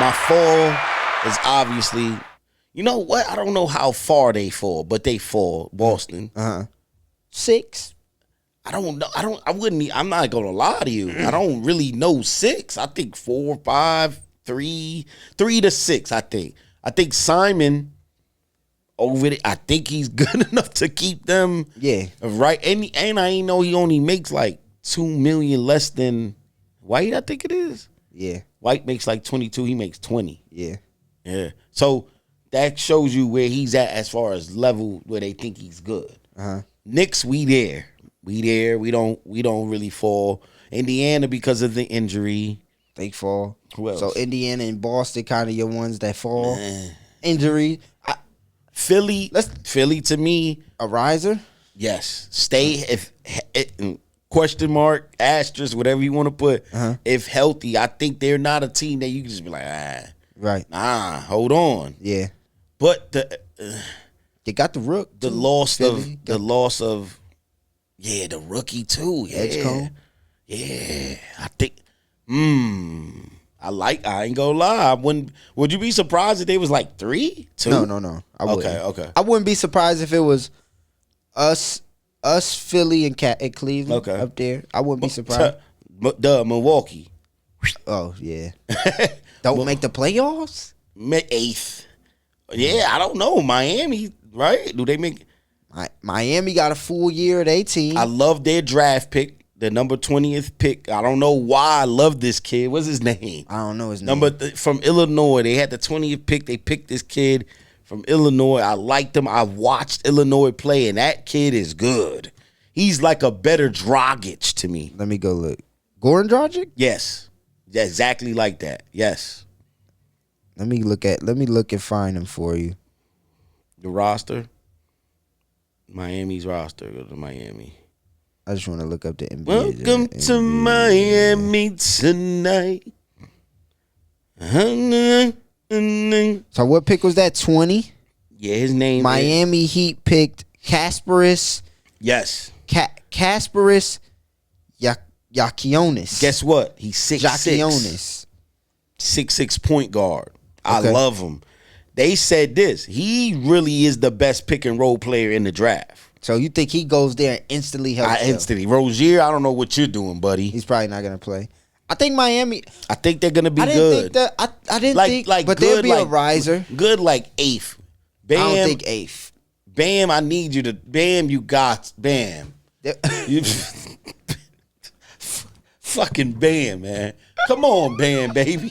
My fall is obviously, you know what? I don't know how far they fall, but they fall. Boston. 6. I don't know. I'm not gonna lie to you. I don't really know 6. I think 4, 5, 3 to 6. I think Simon over there. I think he's good enough to keep them. Yeah. Right. And I ain't know he only makes like $2 million less than White. I think it is. Yeah. White makes like 22. He makes 20. Yeah. Yeah. So that shows you where he's at as far as level where they think he's good. Knicks, we there. We there. We don't really fall. Indiana because of the injury. They fall. Who else? So Indiana and Boston kind of your ones that fall. Injury. Philly to me. A riser? Yes. Stay if question mark, asterisk, whatever you want to put. If healthy, I think they're not a team that you can just be like, right. Nah, hold on. Yeah. But they got the rook. The loss of the rookie too. Yeah. Edgecombe. Yeah. I think I ain't gonna lie. Would you be surprised if they was like 3, 2? No. I wouldn't. Okay. I wouldn't be surprised if it was us, Philly, and Cleveland up there. I wouldn't be surprised. Milwaukee. Oh, yeah. Don't make the playoffs? 8th. Yeah, I don't know. Miami, right? Do they make... Miami got a full year at 18. I love their draft pick, the number 20th pick. I don't know why I love this kid. What's his name? I don't know his name. From Illinois. They had the 20th pick. They picked this kid from Illinois. I liked him. I watched Illinois play, and that kid is good. He's like a better Dragic to me. Let me go look. Goran Dragic? Yes. Yeah, exactly like that. Yes. Let me look and find him for you. The roster. Miami's roster. Go to Miami. I just want to look up the NBA. Welcome to Miami tonight. So what pick was that? 20? Yeah, his name Miami Heat picked Kasparis. Yes. Kasparis Yakionis. Guess what? He's 6'6". 6'6" point guard. I love him. They said this. He really is the best pick and roll player in the draft. So you think he goes there and instantly helps? Instantly. Rozier, I don't know what you're doing, buddy. He's probably not going to play. I think Miami. I think they're going to be good. I didn't think, but they'll be a riser. Good like 8th. Bam. I don't think 8th. Bam, I need you to. Bam, you got. Bam. Fucking Bam, man. Come on, Bam, baby.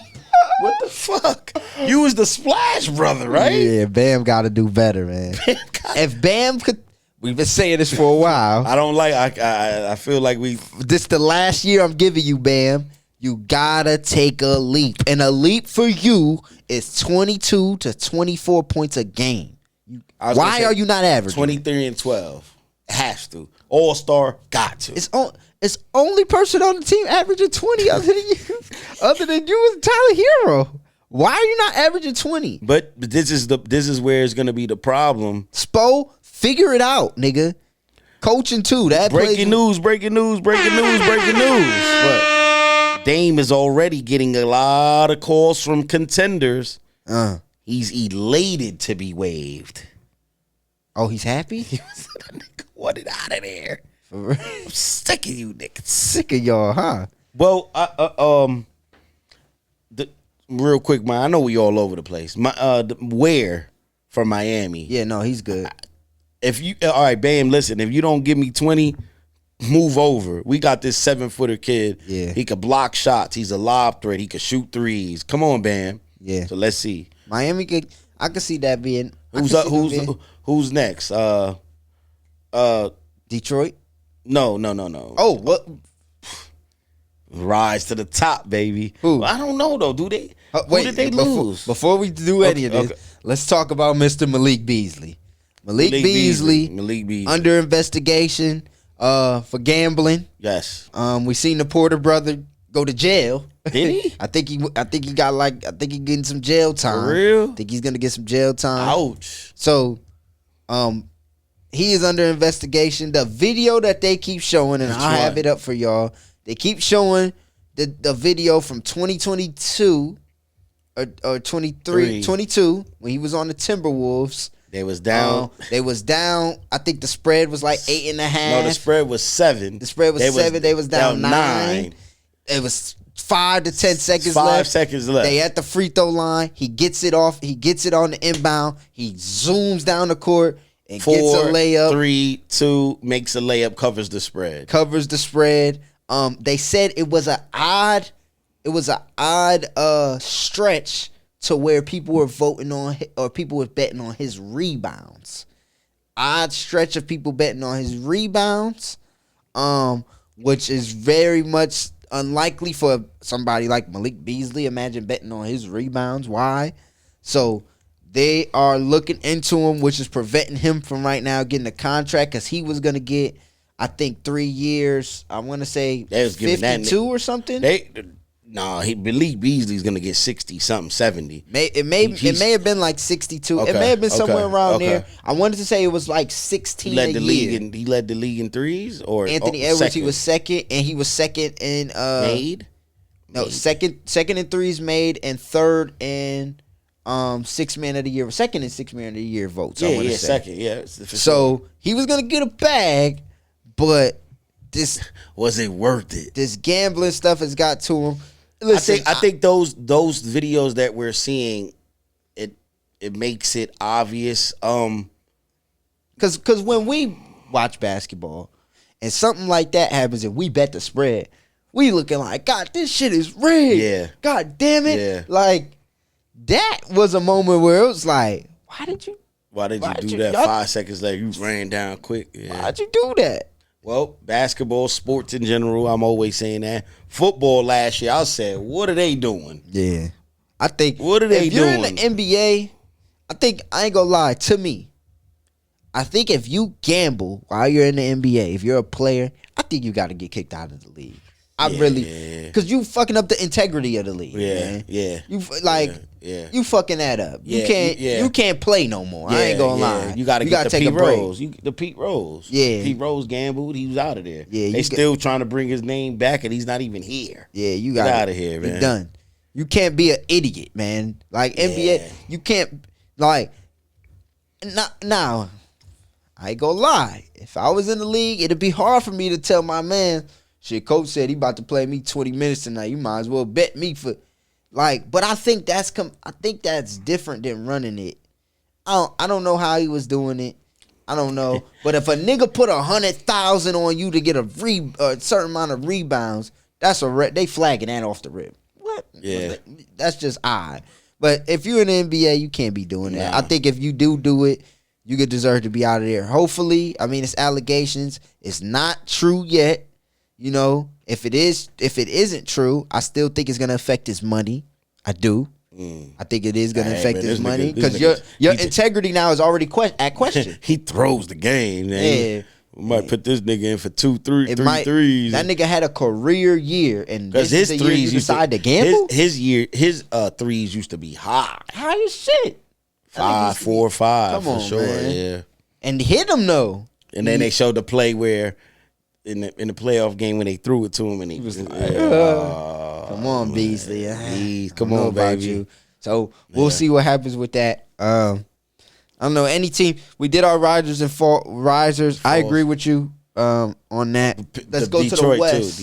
What the fuck? You was the splash brother, right? Yeah, Bam got to do better, man. If Bam could, we've been saying this for a while. I don't like. I feel like we. This the last year I'm giving you, Bam. You gotta take a leap, and a leap for you is 22 to 24 points a game. Why are you not averaging 23 and 12? Has to. All-star, got to. It's only person on the team averaging 20 other than you is Tyler Hero. Why are you not averaging 20? But this is where it's gonna be the problem. Spo, figure it out, nigga. Coaching too. That breaking news. What? Dame is already getting a lot of calls from contenders. He's elated to be waived. Oh, he's happy? Want it out of there. I'm sick of you niggas. Sick of y'all, huh? Well, real quick, man, I know we all over the place. Where from Miami? Yeah, no, he's good. All right, Bam, listen, if you don't give me 20, move over. We got this 7-footer kid. Yeah. He could block shots. He's a lob threat. He could shoot threes. Come on, Bam. Yeah. So let's see. Miami I could see that being. Who's next? Detroit? No. Oh, what? Rise to the top, baby. Who? I don't know though. Do they? Who did they lose? Before we do any of this, let's talk about Mr. Malik Beasley. Malik Beasley under investigation for gambling. Yes. We seen the Porter brother go to jail. Did he? I think he getting some jail time. For real? I think he's gonna get some jail time. Ouch. So, he is under investigation. The video that they keep showing, and I have it up for y'all. They keep showing the video from 2022 or 22 when he was on the Timberwolves. They was down. I think the spread was like 8.5. No, the spread was 7. The spread was 7. They was down 9. It was 5 to 10 seconds left. 5 seconds left. They at the free throw line. He gets it off. He gets it on the inbound. He zooms down the court and 4, gets a layup. 3, 2, makes a layup, covers the spread. They said it was an odd stretch to where people were voting on or people were betting on his rebounds. Odd stretch of people betting on his rebounds, which is very much unlikely for somebody like Malik Beasley. Imagine betting on his rebounds. Why? So they are looking into him, which is preventing him from right now getting a contract because he was going to get, I think, 3 years. I want to say 52 or something. Malik Beasley's gonna get 60 something, 70. It may have been like 62. Okay, it may have been somewhere around there. I wanted to say it was like 16. He led the league in threes, or Anthony Edwards. Second. He was second, and he was second in made. No, second in threes made, and third in sixth man of the year, second in sixth man of the year votes. Second. So he was gonna get a bag, but this was it worth it? This gambling stuff has got to him. Listen, I think those videos that we're seeing, it makes it obvious. Because when we watch basketball and something like that happens and we bet the spread, we looking like, God, this shit is rigged. Yeah. God damn it. Yeah. Like, that was a moment where it was like, why did you do that? 5 seconds later, you ran down quick. Yeah. Why'd you do that? Well, basketball, sports in general, I'm always saying that. Football last year, I said, what are they doing? Yeah. I think what are they doing? If you're in the NBA, I ain't gonna lie, to me, I think if you gamble while you're in the NBA, if you're a player, I think you got to get kicked out of the league. Because you fucking up the integrity of the league. Man. You fucking that up. You can't play no more. I ain't gonna lie. You gotta get the Pete Rose. The Pete Rose. Yeah. Pete Rose gambled. He was out of there. Yeah. They still trying to bring his name back, and he's not even here. Yeah, you got out of here, man. You're done. You can't be an idiot, man. Like NBA, you can't now. I ain't gonna lie. If I was in the league, it'd be hard for me to tell my man, shit, coach said he about to play me 20 minutes tonight. You might as well bet me for, but I think that's different than running it. I don't know how he was doing it. I don't know. But if a nigga put 100,000 on you to get a certain amount of rebounds, they flagging that off the rip. What? Yeah. That's just odd. But if you're in the NBA, you can't be doing that. I think if you do it, you could deserve to be out of there. Hopefully, it's allegations. It's not true yet. You know, if it isn't true, I still think it's gonna affect his money. I do. I think it is gonna affect his money because your integrity now is already at question. He throws the game, man. Yeah. We might put this nigga in for three threes. That nigga had a career year, and this his is the threes year you decide to gamble. His threes used to be high. High as shit. 5, 4, 5 Come for on, sure. man. Yeah. And hit him though. And then they showed the play where in the playoff game when they threw it to him and he was like, come on, Beasley. Come on, baby. You. So we'll see what happens with that. I don't know any team. We did our risers and risers. I agree with you on that. Let's go Detroit to the West.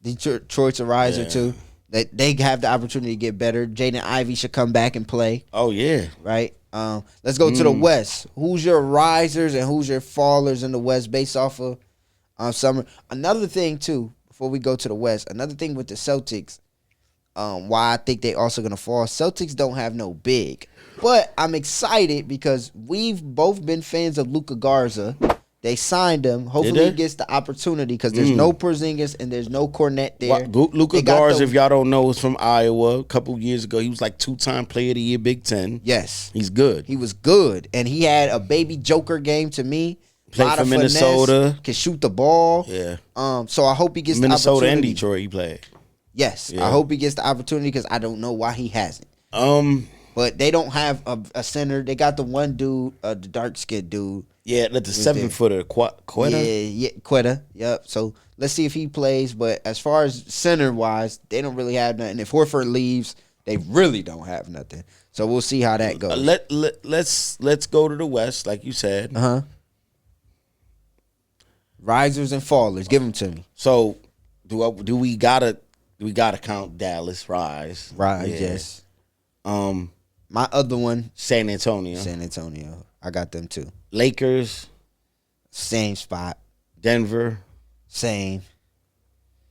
Detroit's a riser too. They have the opportunity to get better. Jaden Ivey should come back and play. Oh yeah, right. Let's go to the West. Who's your risers and who's your fallers in the West based off of summer? Another thing too, before we go to the West, another thing with the Celtics, why I think they also gonna fall. Celtics don't have no big, but I'm excited because we've both been fans of Luka Garza. They signed him. Hopefully he gets the opportunity because there's no Porzingis and there's no Cornette there. Luka Garza, if y'all don't know, is from Iowa. A couple years ago, he was like 2-time Player of the Year, Big Ten. Yes. He's good. He was good. And he had a baby Joker game to me. Played for Minnesota. Can shoot the ball. Yeah. So I hope he gets Minnesota the opportunity. and Detroit he played. Yes. Yeah. I hope he gets the opportunity because I don't know why he hasn't. But they don't have a center. They got the one dude, the dark-skinned dude. Yeah, the 7-footer, Quetta. Yeah, Quetta. Yep. So let's see if he plays. But as far as center-wise, they don't really have nothing. If Horford leaves, they really don't have nothing. So we'll see how that goes. Let's go to the West, like you said. Risers and fallers, give them to me. So do we gotta count Dallas rise? Yes. My other one, San Antonio. I got them too. Lakers, same spot. Denver, same.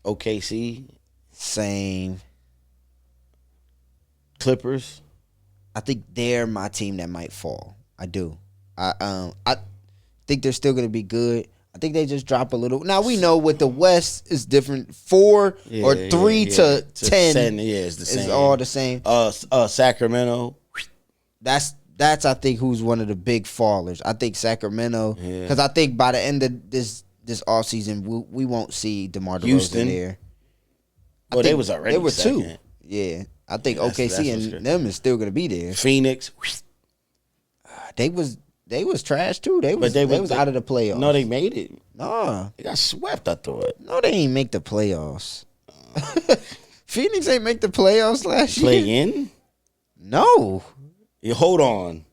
OKC, same. Clippers. I think they're my team that might fall. I do. I think they're still going to be good. I think they just drop a little. Now we know with the West is different. 4 or 3 to 10. It's the same. It's all the same. Sacramento. That's I think who's one of the big fallers. I think Sacramento because I think by the end of this offseason we won't see DeMar DeRozan there. Well, they was already. They were second. 2. Yeah, I think OKC and them is still gonna be there. Phoenix. They was trash too. They was out of the playoffs. No, they made it. No, they got swept. I thought. No, they ain't make the playoffs. Phoenix ain't make the playoffs last year. Play in? No. Hold on.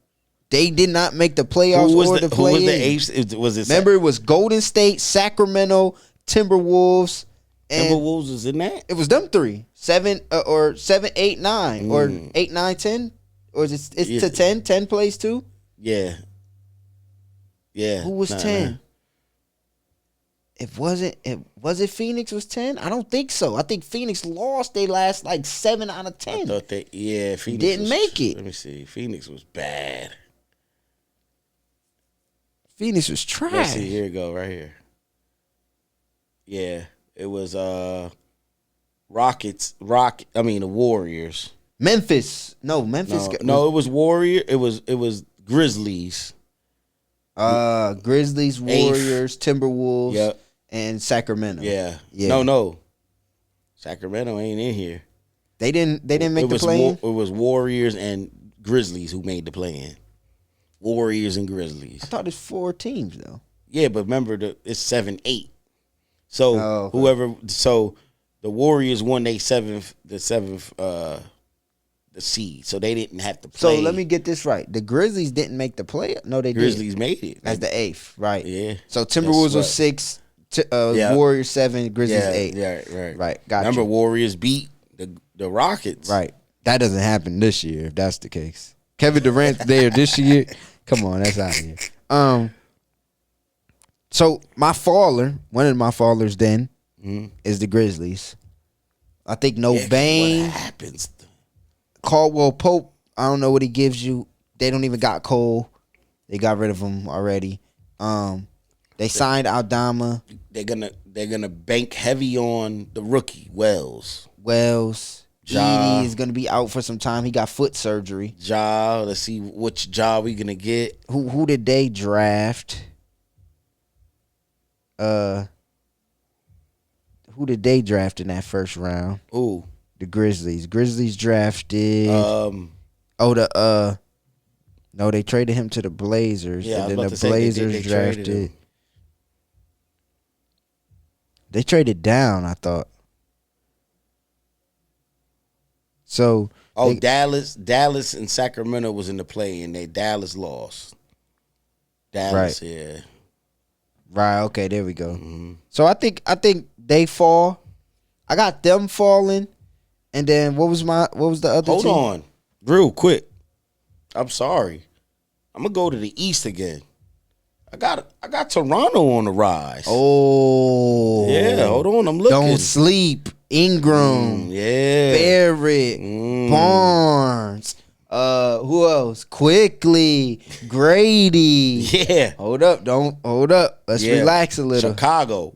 They did not make the playoffs or the play-in. Who was the eighth? Was it? Remember, it was Golden State, Sacramento, Timberwolves. And Timberwolves was in that? It was them 3. 7 or 7, 8, 9. Or 8, 9, 10? Or is it to 10? 10 plays too? Yeah. Yeah. Who was 10? Was it Phoenix was 10? I don't think so. I think Phoenix lost they last like 7 out of 10. I thought Phoenix didn't make it. Let me see. Phoenix was bad. Phoenix was trash. Let's see, here we go, right here. Yeah. It was the Warriors. Memphis. No, Memphis. No, it was Warrior. It was Grizzlies. Grizzlies, Warriors, Timberwolves, and Sacramento. Yeah. No. Sacramento ain't in here. They didn't make the play-in? It was Warriors and Grizzlies who made the play-in. Warriors and Grizzlies. I thought it's 4 teams though. Yeah, but remember it's 7-8. So the Warriors won the seventh the seed, so they didn't have to play. So let me get this right: the Grizzlies didn't make the play. No, they Grizzlies did. made it as the 8th, right? Yeah. So Timberwolves was 6, Warriors 7, Grizzlies 8. Yeah, right. Got Remember, you. Warriors beat the Rockets. Right. That doesn't happen this year. If that's the case, Kevin Durant's there this year. Come on, that's out of here. So my faller, one of my fallers then is the Grizzlies. I think Bane. What happens? Caldwell Pope, I don't know what he gives you. They don't even got Cole. They got rid of him already. They signed Aldama. They're gonna bank heavy on the rookie Wells. Ja. Edie is gonna be out for some time. He got foot surgery. Ja, let's see which Ja we gonna get. Who did they draft? Who did they draft in that first round? Ooh. The Grizzlies. Grizzlies drafted. No, they traded him to the Blazers. Yeah, and then I was the about to say Blazers they traded drafted. him. They traded down, I thought. So Dallas and Sacramento was in the play, and Dallas lost. Dallas, Right. yeah. Right, okay, there we go. Mm-hmm. So I think they fall. I got them falling. And then what was the other Hold team? on, real quick. I'm sorry. I'm gonna go to the East again. I got Toronto on the rise. Oh. Yeah, hold on. I'm looking. Don't sleep. Ingram. Yeah. Barrett. Barnes. Who else? Quickly. Grady. Yeah. Hold up. Let's relax a little. Chicago.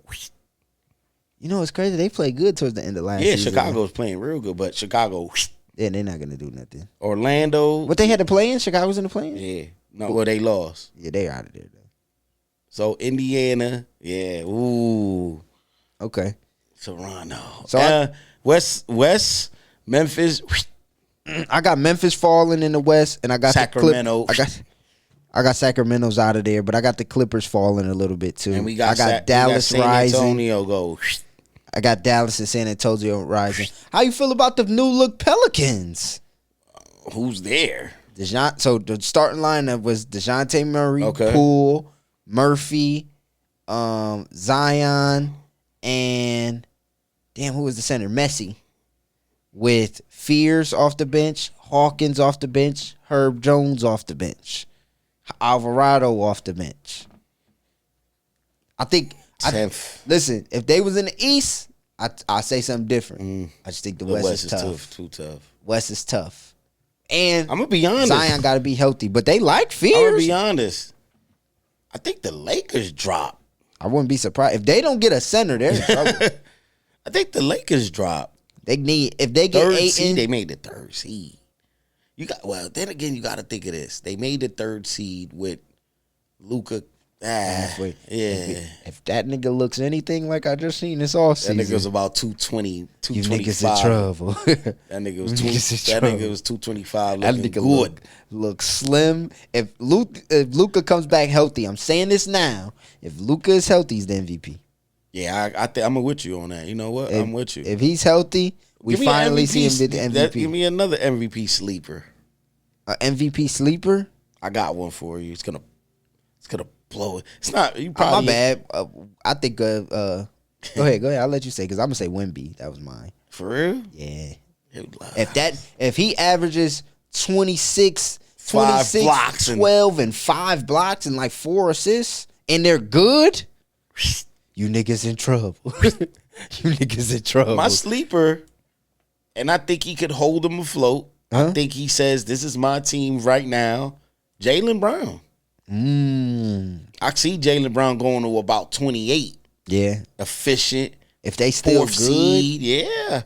You know what's crazy? They played good towards the end of last Yeah, season. Chicago's playing real good, but Chicago. Yeah, they're not gonna do nothing. Orlando. What they had to play in? Chicago's in the play in? Yeah. No, well, they lost. Yeah, they out of there though. So Indiana. Yeah. Ooh. Okay. Toronto. So West, Memphis. I got Memphis falling in the West, and I got Sacramento. I got Sacramento's out of there, but I got the Clippers falling a little bit too. And we got Dallas San rising. Antonio go. I got Dallas and San Antonio rising. How you feel about the new look Pelicans? Who's there? So the starting lineup was DeJounte Murray, Okay. Poole, Murphy, Zion, and damn, who was the center? Messi. With Fears off the bench, Hawkins off the bench, Herb Jones off the bench, Alvarado off the bench. I think. Listen, if they was in the East, I say something different. I just think the West is tough. Too tough. West is tough. And I'm gonna be honest. Zion got to be healthy, but they like Fears. I'm gonna be honest. I think the Lakers drop. I wouldn't be surprised if they don't get a center. They're in trouble. I think the Lakers drop. They need if they get Third 8 seed. in. They made the third seed. Then again, you got to think of this. They made the third seed with Luka. Wait, Yeah. If that nigga looks anything like I just seen this all season, That nigga was about 220, you 225. niggas in trouble. That nigga was Niggas in trouble. 225 That looking nigga good. look slim. If Luka comes back healthy, I'm saying this now. If Luka is healthy, he's the MVP. Yeah, I think I'm with you on that. You know what? I'm with you. If he's healthy, we Give me an finally MVP see him be the MVP. Give me another MVP sleeper. An MVP sleeper? I got one for you. It's gonna blow it. It's not. You probably. My bad. I think. Go ahead. I'll let you say because I'm gonna say Wemby. That was mine. For real? Yeah. If If he averages 26, 5 blocks 12, and 5 blocks and like 4 assists, and they're good, you niggas in trouble. You niggas in trouble. My sleeper, and I think he could hold them afloat. Huh? I think he says, "This is my team right now." Jaylen Brown. I see Jaylen Brown going to about 28. Yeah. Efficient. If they still 4th good. seed. Yeah.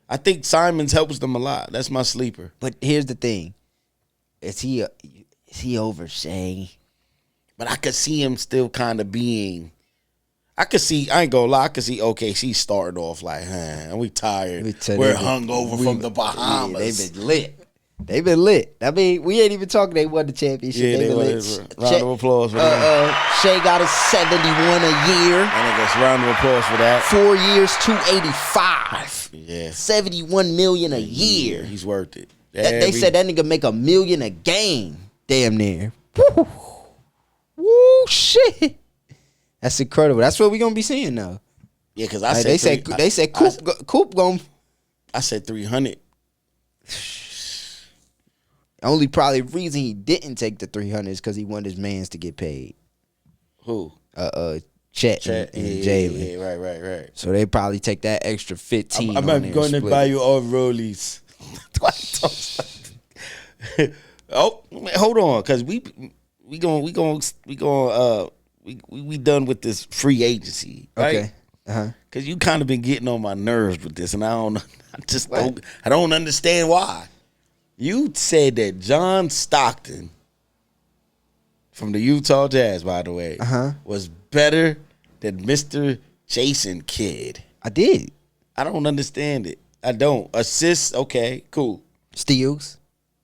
I think Simons helps them a lot. That's my sleeper. But here's the thing. Is he over Shea? But I could see him still kind of being. I ain't gonna lie, I could see OKC starting off like, we tired. We're hungover from the Bahamas. Yeah, they've been lit. I mean, we ain't even talking they won the championship. Yeah, they been won. lit. Round of applause for that. Shea got a 71 a year. And I guess round of applause for that. 4 years, 285. Yeah. 71 million a year. He's worth it. They said that nigga make $1 million a game. Damn near. Woo. Woo, shit. That's incredible. That's what we gonna be seeing now. Yeah, because they said Coop going. I said 300. Only probably reason he didn't take the 300 is because he wanted his mans to get paid. Who? Chet and Jalen. Yeah, right. So they probably take that extra 15. I'm going to buy you all rollies. Oh, hold on, because we done with this free agency, right? Okay. Because you kind of been getting on my nerves with this, and I don't understand why. You said that John Stockton from the Utah Jazz, by the way, was better than Mr. Jason Kidd. I did. I don't understand it. I don't. Assists, okay, cool. Steals.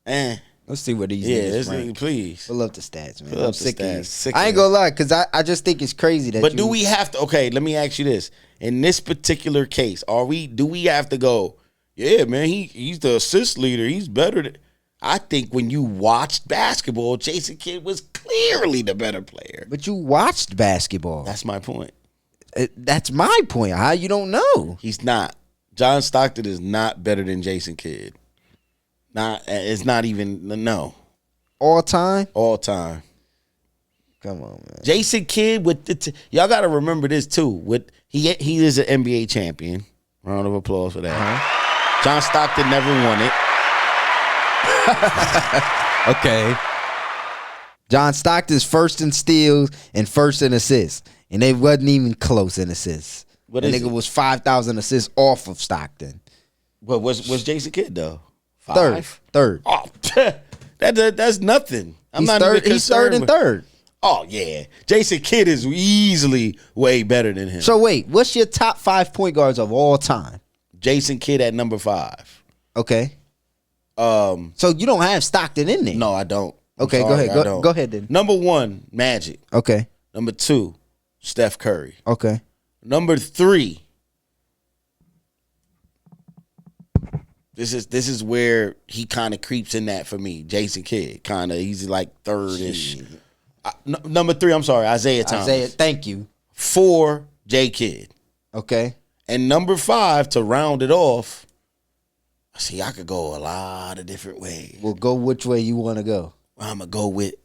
Eh. Let's see what these niggas rank. Please. Pull up the stats, man. Pull I'm up the sick of stats. these. Sick I of ain't gonna lie, because I just think it's crazy that But do we have to, okay, let me ask you this. In this particular case, do we have to go, yeah, man, he's the assist leader. He's better than. I think when you watched basketball, Jason Kidd was clearly the better player. But you watched basketball. That's my point. That's my point. How you don't know? He's not. John Stockton is not better than Jason Kidd. It's not even, no. All time? All time. Come on, man. Jason Kidd with y'all got to remember this too. He is an NBA champion. Round of applause for that. Uh-huh. John Stockton never won it. Okay. John Stockton's first in steals and first in assists, and they wasn't even close in assists. The nigga was 5,000 assists off of Stockton. But was Jason Kidd though? Third. Oh, that's nothing. He's third and third. Oh yeah, Jason Kidd is easily way better than him. So wait, what's your top 5 point guards of all time? Jason Kidd at number 5. Okay. So you don't have Stockton in there? No, I don't. Okay, go ahead. Go ahead then. Number 1, Magic. Okay. Number 2, Steph Curry. Okay. Number 3. This is where he kind of creeps in that for me. Jason Kidd, kind of. He's like third-ish. Number 3, I'm sorry, Isaiah Thomas. Thank you. 4, J. Kidd. Okay. And number 5, to round it off, see, I could go a lot of different ways. Well, go which way you want to go. I'm going to go with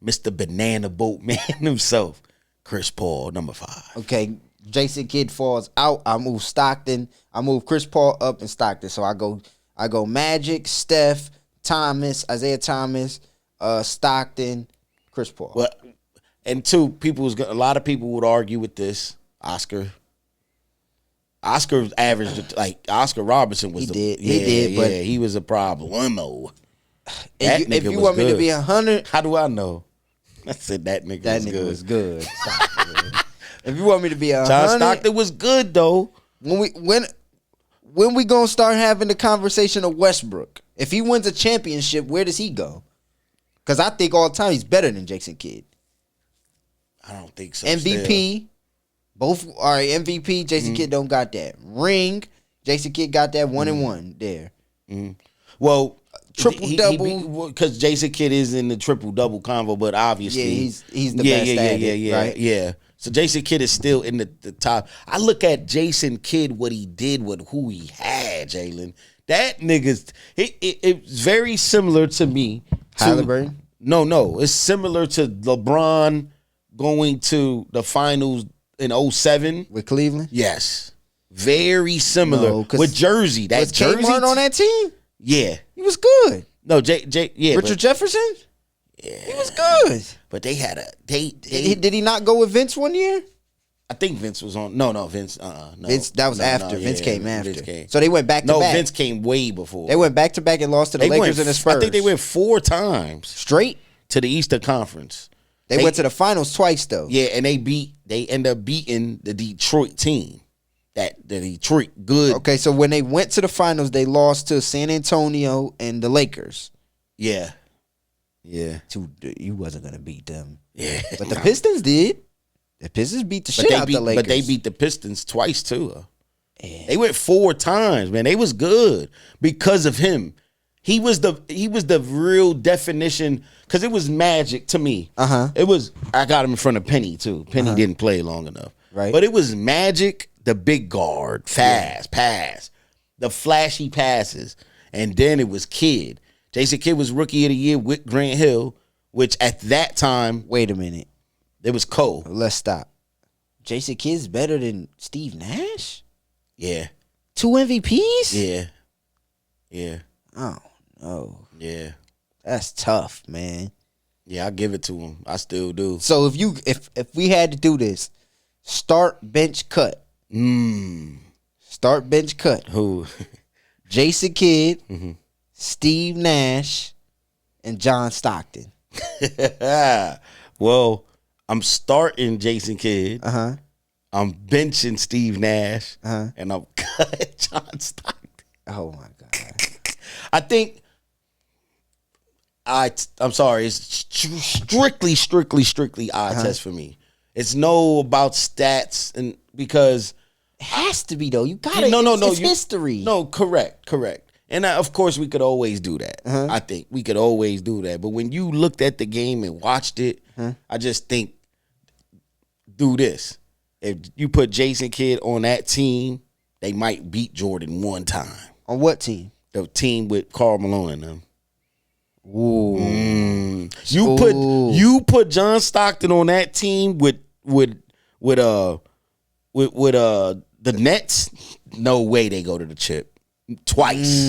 Mr. Banana Boat Man himself, Chris Paul, number 5. Okay, Jason Kidd falls out. I move Stockton. I move Chris Paul up and Stockton. So I go Magic, Steph, Thomas, Isaiah Thomas, Stockton, Chris Paul. Well, and 2, a lot of people would argue with this. Oscar averaged, like, Oscar Robertson was he did, but he was a problem. If you want me to be 100, how do I know? I said that nigga was good. If you want me to be 100, John Stockton was good though. When we gonna start having the conversation of Westbrook? If he wins a championship, where does he go? Because I think all the time he's better than Jason Kidd. I don't think so. MVP, still. Both all right. MVP, Jason Kidd don't got that ring. Jason Kidd got that 1-1 there. Well, triple double because Jason Kidd is in the triple double convo, but obviously he's the best at it, right? Yeah. So Jason Kidd is still in the top. I look at Jason Kidd, what he did with who he had, Jalen. That nigga's it's very similar to me. Halliburton? No. It's similar to LeBron going to the finals in 2007 with Cleveland. Yes, very similar with Jersey. That was Jersey Kmart on that team. Yeah, he was good. No, Richard Jefferson. Yeah, he was good. But they had did he not go with Vince one year? I think Vince was on. No, Vince. No. Vince. That was after. Vince came after. Vince came. So they went back to back. No, Vince came way before. They went back to back and lost to the Lakers and the Spurs. I think they went 4 times straight to the Eastern Conference. They went to the finals twice though. Yeah, and they end up beating the Detroit team. The Detroit good. Okay, so when they went to the finals, they lost to San Antonio and the Lakers. Yeah. You wasn't gonna beat them. Yeah, but the Pistons did. The Pistons beat the shit out the Lakers. But they beat the Pistons twice too. Yeah. They went 4 times, man. They was good because of him. He was the real definition because it was Magic to me. It was. I got him in front of Penny too. Penny didn't play long enough, right? But it was Magic, the big guard, fast pass, the flashy passes, and then it was Kidd. Jason Kidd was Rookie of the Year with Grant Hill, which at that time. Wait a minute. It was Cole. Let's stop. Jason Kidd's better than Steve Nash? Yeah. 2 MVPs? Yeah. Oh, no. Yeah. That's tough, man. Yeah, I give it to him. I still do. So if we had to do this, start, bench, cut. Start, bench, cut. Who? Jason Kidd, Steve Nash, and John Stockton. Well, I'm starting Jason Kidd. I'm benching Steve Nash, and I'm cutting John Stockton. Oh my God! I think I'm sorry. It's strictly eye test for me. It's no about stats, and because it has to be though. You got it. It's history. No, correct. And of course, we could always do that. I think we could always do that. But when you looked at the game and watched it, I just think, do this. If you put Jason Kidd on that team, they might beat Jordan one time. On what team? The team with Karl Malone in them. Ooh. You put John Stockton on that team with the Nets. No way they go to the chip twice.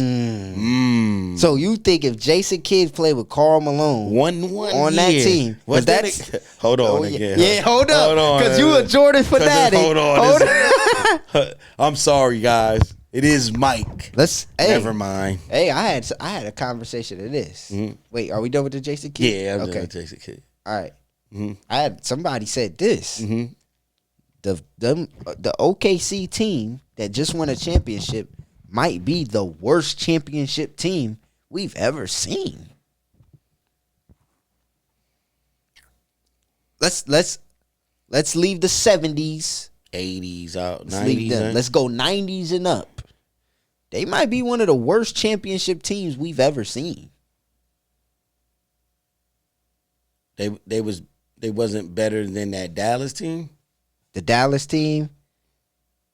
So you think if Jason Kidd played with Karl Malone one on that team, was that? Hold on again. Yeah, hold on, because you a Jordan fanatic. Hold on. I'm sorry, guys. It is Mike. Never mind. Hey, I had a conversation of this. Wait, are we done with the Jason Kidd? Yeah, I'm done with Jason Kidd. All right. I had somebody said this. The OKC team that just won a championship might be the worst championship team we've ever seen. Let's leave the 70s, 80s out, 90s. Let's go 90s and up. They might be one of the worst championship teams we've ever seen. They wasn't better than that Dallas team. The Dallas team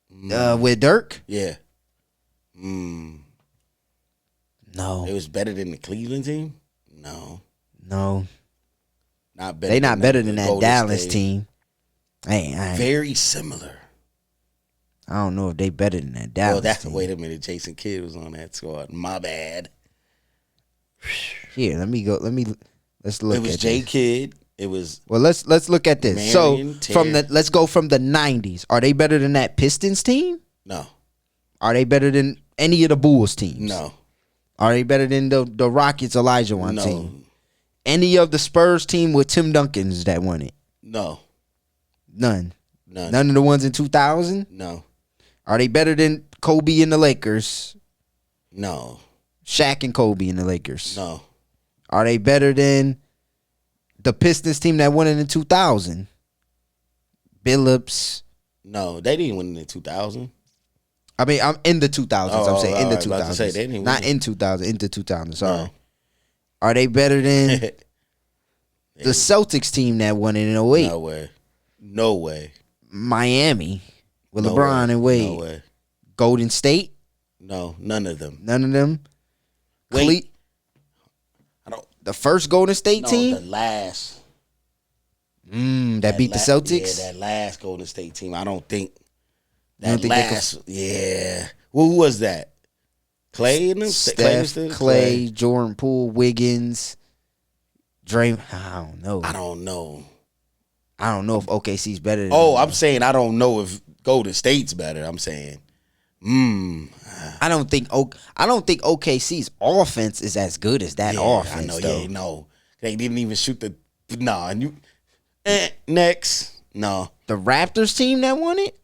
with Dirk? Yeah. No. It was better than the Cleveland team? No. Not better. They not better than that Dallas team. Very similar. I don't know if they better than that Dallas team. Wait a minute. Jason Kidd was on that squad. My bad. Here, let's look at it. It was J. Kidd. It was. Well, let's look at this. Marion, let's go from the 90s. Are they better than that Pistons team? No. Are they better than any of the Bulls teams? No. Are they better than the Rockets Olajuwon team? Any of the Spurs team with Tim Duncan's that won it? No. None of the ones in 2000? No. Are they better than Kobe and the Lakers? No. Shaq and Kobe and the Lakers? No. Are they better than the Pistons team that won it in 2000? Billups? No, they didn't win it in 2000. I mean, I'm in the 2000s. I'm saying in the 2000s. Not in 2000, in the 2000s. Sorry. No. Are they better than the Celtics team that won it in 08? No way. Miami with LeBron and Wade. No way. Golden State? No, none of them. Wait. The first Golden State team? The last. That beat the Celtics? Yeah, that last Golden State team. I don't think. Yeah. Well, who was that? Clay and them? Steph, Clay, Jordan Poole, Wiggins, Draymond. I don't know. I don't know if OKC's better than them. I'm saying I don't know if Golden State's better. I'm saying. I don't think OKC's offense is as good as that offense. I know. Though. Yeah, no. They didn't even shoot the. Nah. Next. No. The Raptors team that won it?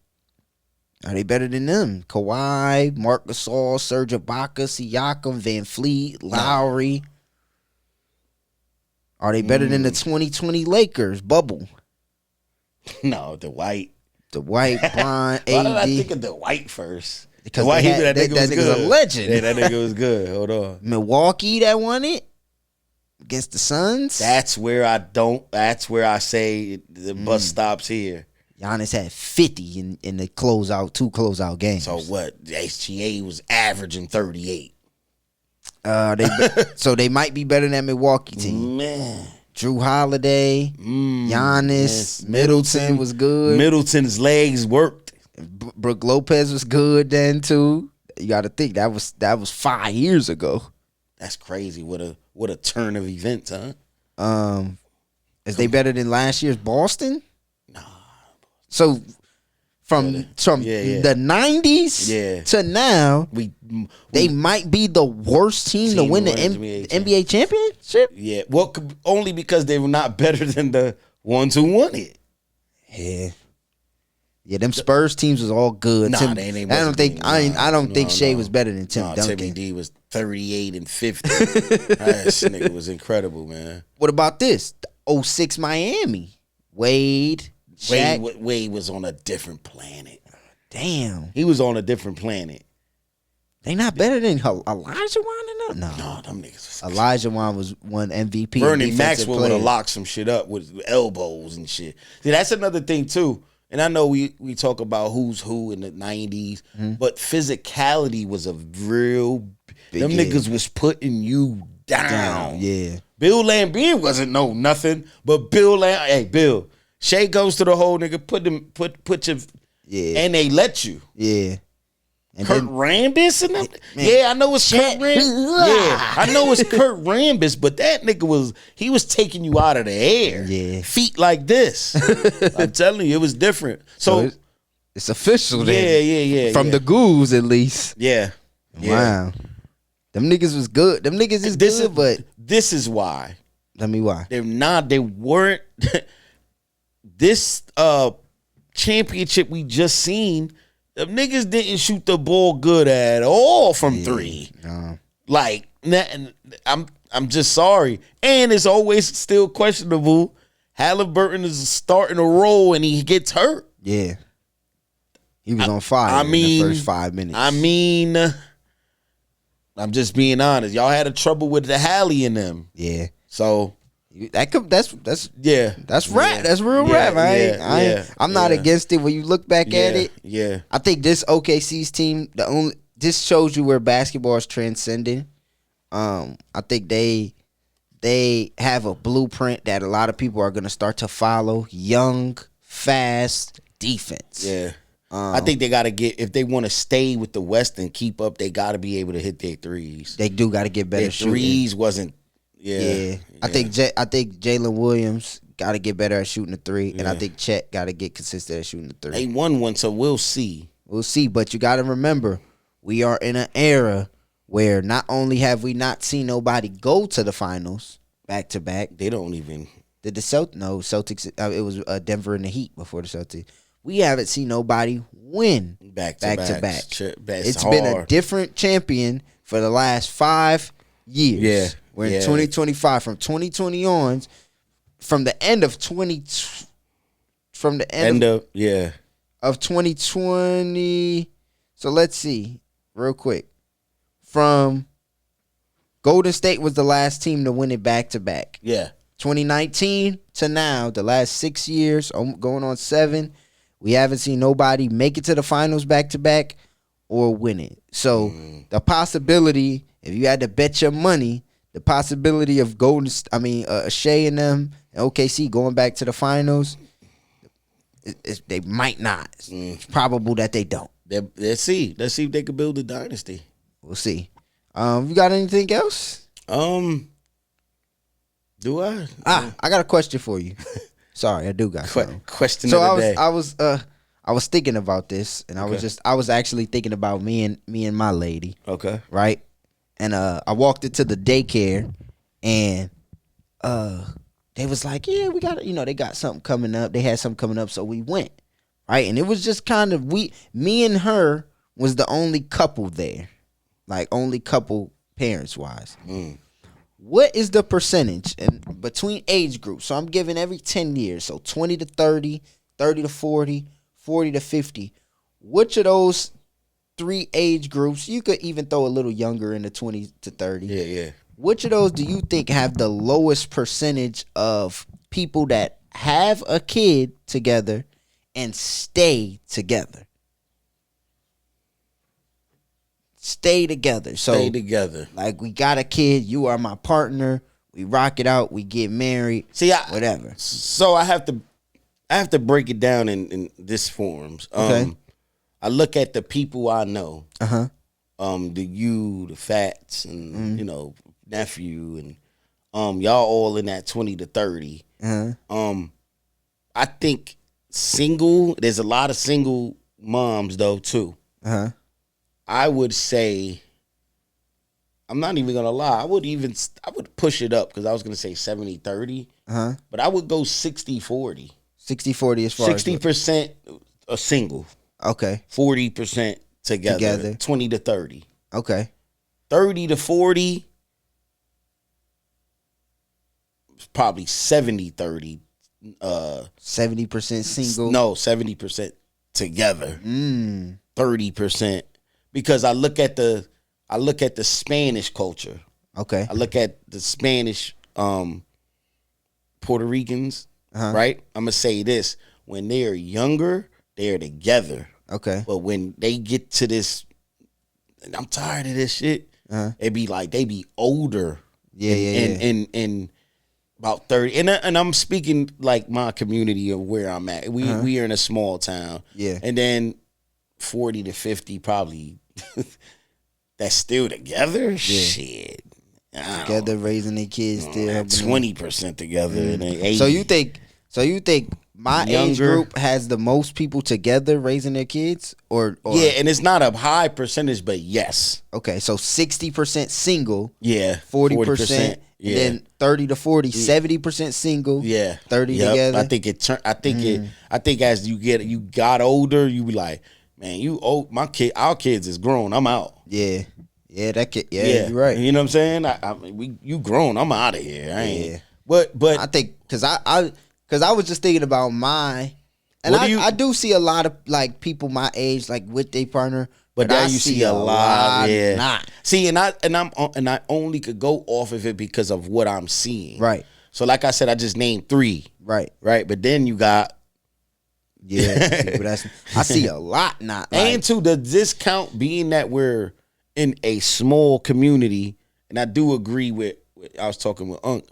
Are they better than them? Kawhi, Marc Gasol, Serge Ibaka, Siakam, Van Fleet, Lowry. Are they better than the 2020 Lakers bubble? No, the White. Bron, AD. Why did I think of the White first? Because that nigga was a legend. Yeah, that nigga was good. Hold on. Milwaukee that won it against the Suns. That's where I say the bus stops here. Giannis had 50 in the two closeout games. So what? The HGA was averaging 38. So they might be better than that Milwaukee team. Man. Drew Holiday, Giannis, Middleton was good. Middleton's legs worked. Brook Lopez was good then too. You got to think that was 5 years ago. That's crazy. What a turn of events, huh? Is they better than last year's Boston? Nah. So from the 90s to now, they might be the worst team to win the NBA championship? Yeah. Well, only because they were not better than the ones who won it. Yeah. Yeah, them Spurs teams was all good. Nah, Tim, they ain't. I don't think Shea was better than Tim Duncan. Timmy D was 38 and 50. This nigga was incredible, man. What about this? The 06 Miami. Wade, Shaq. Wade was on a different planet. Damn. He was on a different planet. They not better than Elijah Wan? No, them niggas. Elijah Wan was one MVP. Vernon Maxwell would have locked some shit up with elbows and shit. See, that's another thing too. And I know we talk about who's who in the 90s, but physicality was a real. Them niggas was putting you down. Yeah. Bill Lambert wasn't nothing, but Bill. Shea goes to the hole, nigga. Put your. Yeah. And they let you. Yeah. And Kurt Rambis and them? Yeah, I know it's Kurt Rambis. Yeah, I know it's Kurt Rambis, but that nigga he was taking you out of the air. Yeah. Feet like this. I'm telling you, it was different. So it's official then. Yeah. From the Ghouls, at least. Yeah. Wow. Them niggas was good. Them niggas is good, but this is why. Tell me why. They weren't this championship we just seen. The niggas didn't shoot the ball good at all from three. No. Like, I'm just sorry. And it's always still questionable. Halliburton is starting to roll and he gets hurt. Yeah. He was on fire in the first 5 minutes. I'm just being honest. Y'all had a trouble with the Hally in them. Yeah. So that's rap. Yeah. That's real rap. I'm not against it when you look back at it. Yeah. I think this OKC's team, this shows you where basketball is transcending. I think they have a blueprint that a lot of people are going to start to follow. Young, fast defense. Yeah. I think they got to if they want to stay with the West and keep up, they got to be able to hit their threes. They do got to get better their shooting. Threes wasn't. Yeah. I think Jalen Williams got to get better at shooting the three, and I think Chet got to get consistent at shooting the three. They won one, so we'll see. We'll see, but you got to remember, we are in an era where not only have we not seen nobody go to the finals back to back. They don't even. Did the Celtics? It was Denver and the Heat before the Celtics. We haven't seen nobody win back to back. It's been a different champion for the last 5 years. Yeah. We're in 2025. From 2020 on, from the end of 2020. So let's see, real quick. From Golden State was the last team to win it back to back. Yeah. 2019 to now, the last 6 years, going on 7. We haven't seen nobody make it to the finals back to back or win it. So the possibility, if you had to bet your money, the possibility of Shea and them and OKC going back to the finals, they might not. It's probable that they don't. Let's see. Let's see if they can build a dynasty. We'll see. You got anything else? Do I? I got a question for you. Sorry, I do got something. Question of the day. I was thinking about this, and I was actually thinking about me and my lady. Okay. Right? And I walked into the daycare, and they was like, yeah, we got, they got something coming up. They had something coming up, so we went. Right? And it was just kind of, me and her was the only couple there. Like, only couple parents-wise. What is the percentage between age groups? So I'm giving every 10 years. So 20 to 30, 30 to 40, 40 to 50. Which of those 3 age groups, you could even throw a little younger in the 20 to 30. Yeah. Which of those do you think have the lowest percentage of people that have a kid together and stay together? Stay together. So, stay together. Like, we got a kid. You are my partner. We rock it out. We get married. See, whatever. So I have to break it down in this forms. Okay. I look at the people I know. The the Fats, and nephew, and y'all all in that 20 to 30. I think single. There's a lot of single moms though too. I would say, I'm not even gonna lie. I would push it up because I was gonna say 70-30. But I would go 60-40. 60-40 as far 60% a single. Okay. 40% together. 20 to 30. Okay. 30 to 40. Probably 70-30. 70% single. No, 70% together. 30%. Because I look at the Spanish culture. Okay. I look at the Spanish Puerto Ricans, right? I'm gonna say this: when they're younger, they're together. Okay. But when they get to this, and I'm tired of this shit. It be like they be older. And about 30. And I'm speaking like my community of where I'm at. We are in a small town. Yeah. And then 40 to 50 probably that's still together. Yeah. Shit. Together raising their kids still. 20% together. And then 80. So you think my age group has the most people together raising their kids, or yeah, and it's not a high percentage, but yes. Okay, so 60% single, 40%, and then 30 to 40, 70% single, 30 together. I think as you got older, you be like, man, you old. Our kids is grown. I'm out. Yeah, that kid. Yeah, you're right. You know what I'm saying? You grown. I'm out of here. I ain't. But I think because I was just thinking about mine, and I do see a lot of like people my age like with their partner, but now you see a lot. Yeah. Not. See, and I only could go off of it because of what I'm seeing. Right. So like I said, I just named 3. Right. But then you got. Yeah, I see a lot not. Like, and to the discount being that we're in a small community, and I do agree with I was talking with Unc.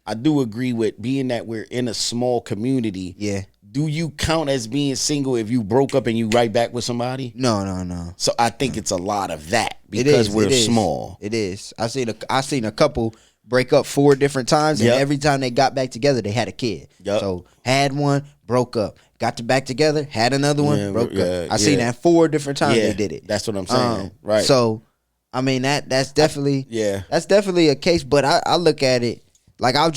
I do agree with being that we're in a small community. Yeah. Do you count as being single if you broke up and you right back with somebody? No. So I think it's a lot of that because we're small. It is. I seen a couple break up 4 different times, and every time they got back together, they had a kid. Yep. So had one, broke up, got back together, had another one, broke up. I seen that 4 different times they did it. That's what I'm saying. Right. So I mean that's definitely that's definitely a case. But I look at it like I was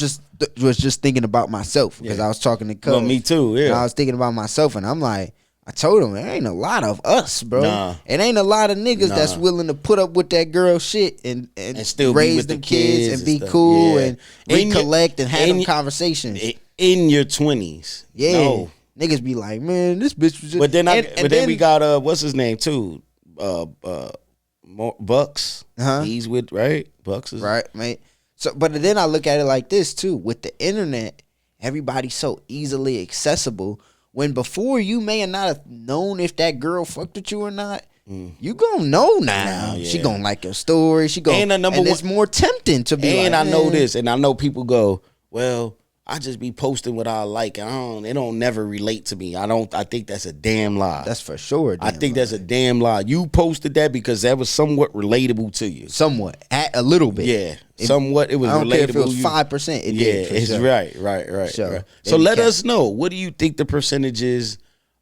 just thinking about myself because I was talking to Cuz. Well, me too. Yeah. And I was thinking about myself, and I'm like, I told him there ain't a lot of us, bro. Nah. It ain't a lot of niggas that's willing to put up with that girl shit and still raise with them the kids and be stuff. cool and recollect and have them conversations. In your 20s. Yeah. No. Niggas be like, man, this bitch was just. But then we got what's his name too? Bucks. He's with Bucks is right, mate. So, but then I look at it like this too. With the internet, everybody's so easily accessible. When before you may have not have known if that girl fucked with you or not, you gonna know now. She gonna like your story. She gonna, and it's more tempting to be. And like, I know this, and I know people go, well, I just be posting what I like, and it don't never relate to me. I think that's a damn lie. That's for sure. I think that's a damn lie. You posted that because that was somewhat relatable to you. Somewhat, a little bit. Yeah, somewhat. It was relatable. I don't care if it was 5%. It did. It's sure. Right. Sure. So let us know. What do you think the percentage is,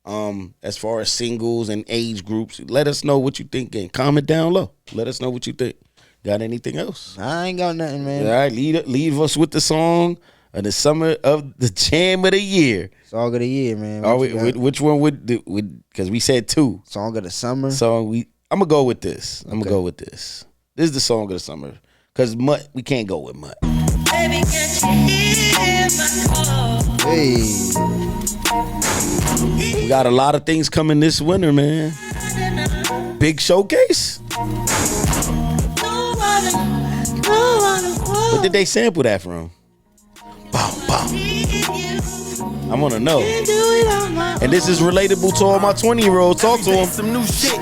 as far as singles and age groups? Let us know what you think and comment down low. Let us know what you think. Got anything else? I ain't got nothing, man. All right, leave us with the song of the summer of the jam of the year. Song of the year, man. Which one would because we said 2. Song of the summer. So I'm gonna go with this. I'm gonna go with this. This is the song of the summer. Cause Mutt, we can't go with Mutt. Baby, can't you hear my call? Hey. We got a lot of things coming this winter, man. Big showcase. What did they sample that from? Bow. I want to know. And this is relatable to all my 20-year-olds. Talk to them. Some new shit.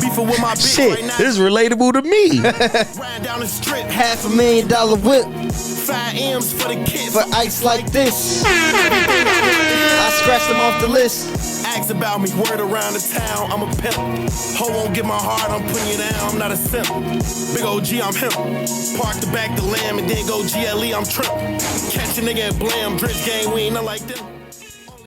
Beefing with my bitch Shit, right now. this is relatable to me. Riding down the strip. $500,000 whip 5 M's for the kids. for ice like this. I scratched them off the list. Ask about me, word around the town. I'm a pimp. Ho won't get my heart, I'm putting you down. I'm not a simp. Big OG, I'm him. Park the back the lamb and then go GLE, I'm Trump. Catch a nigga at Blam, Dritch gang, we ain't not like them.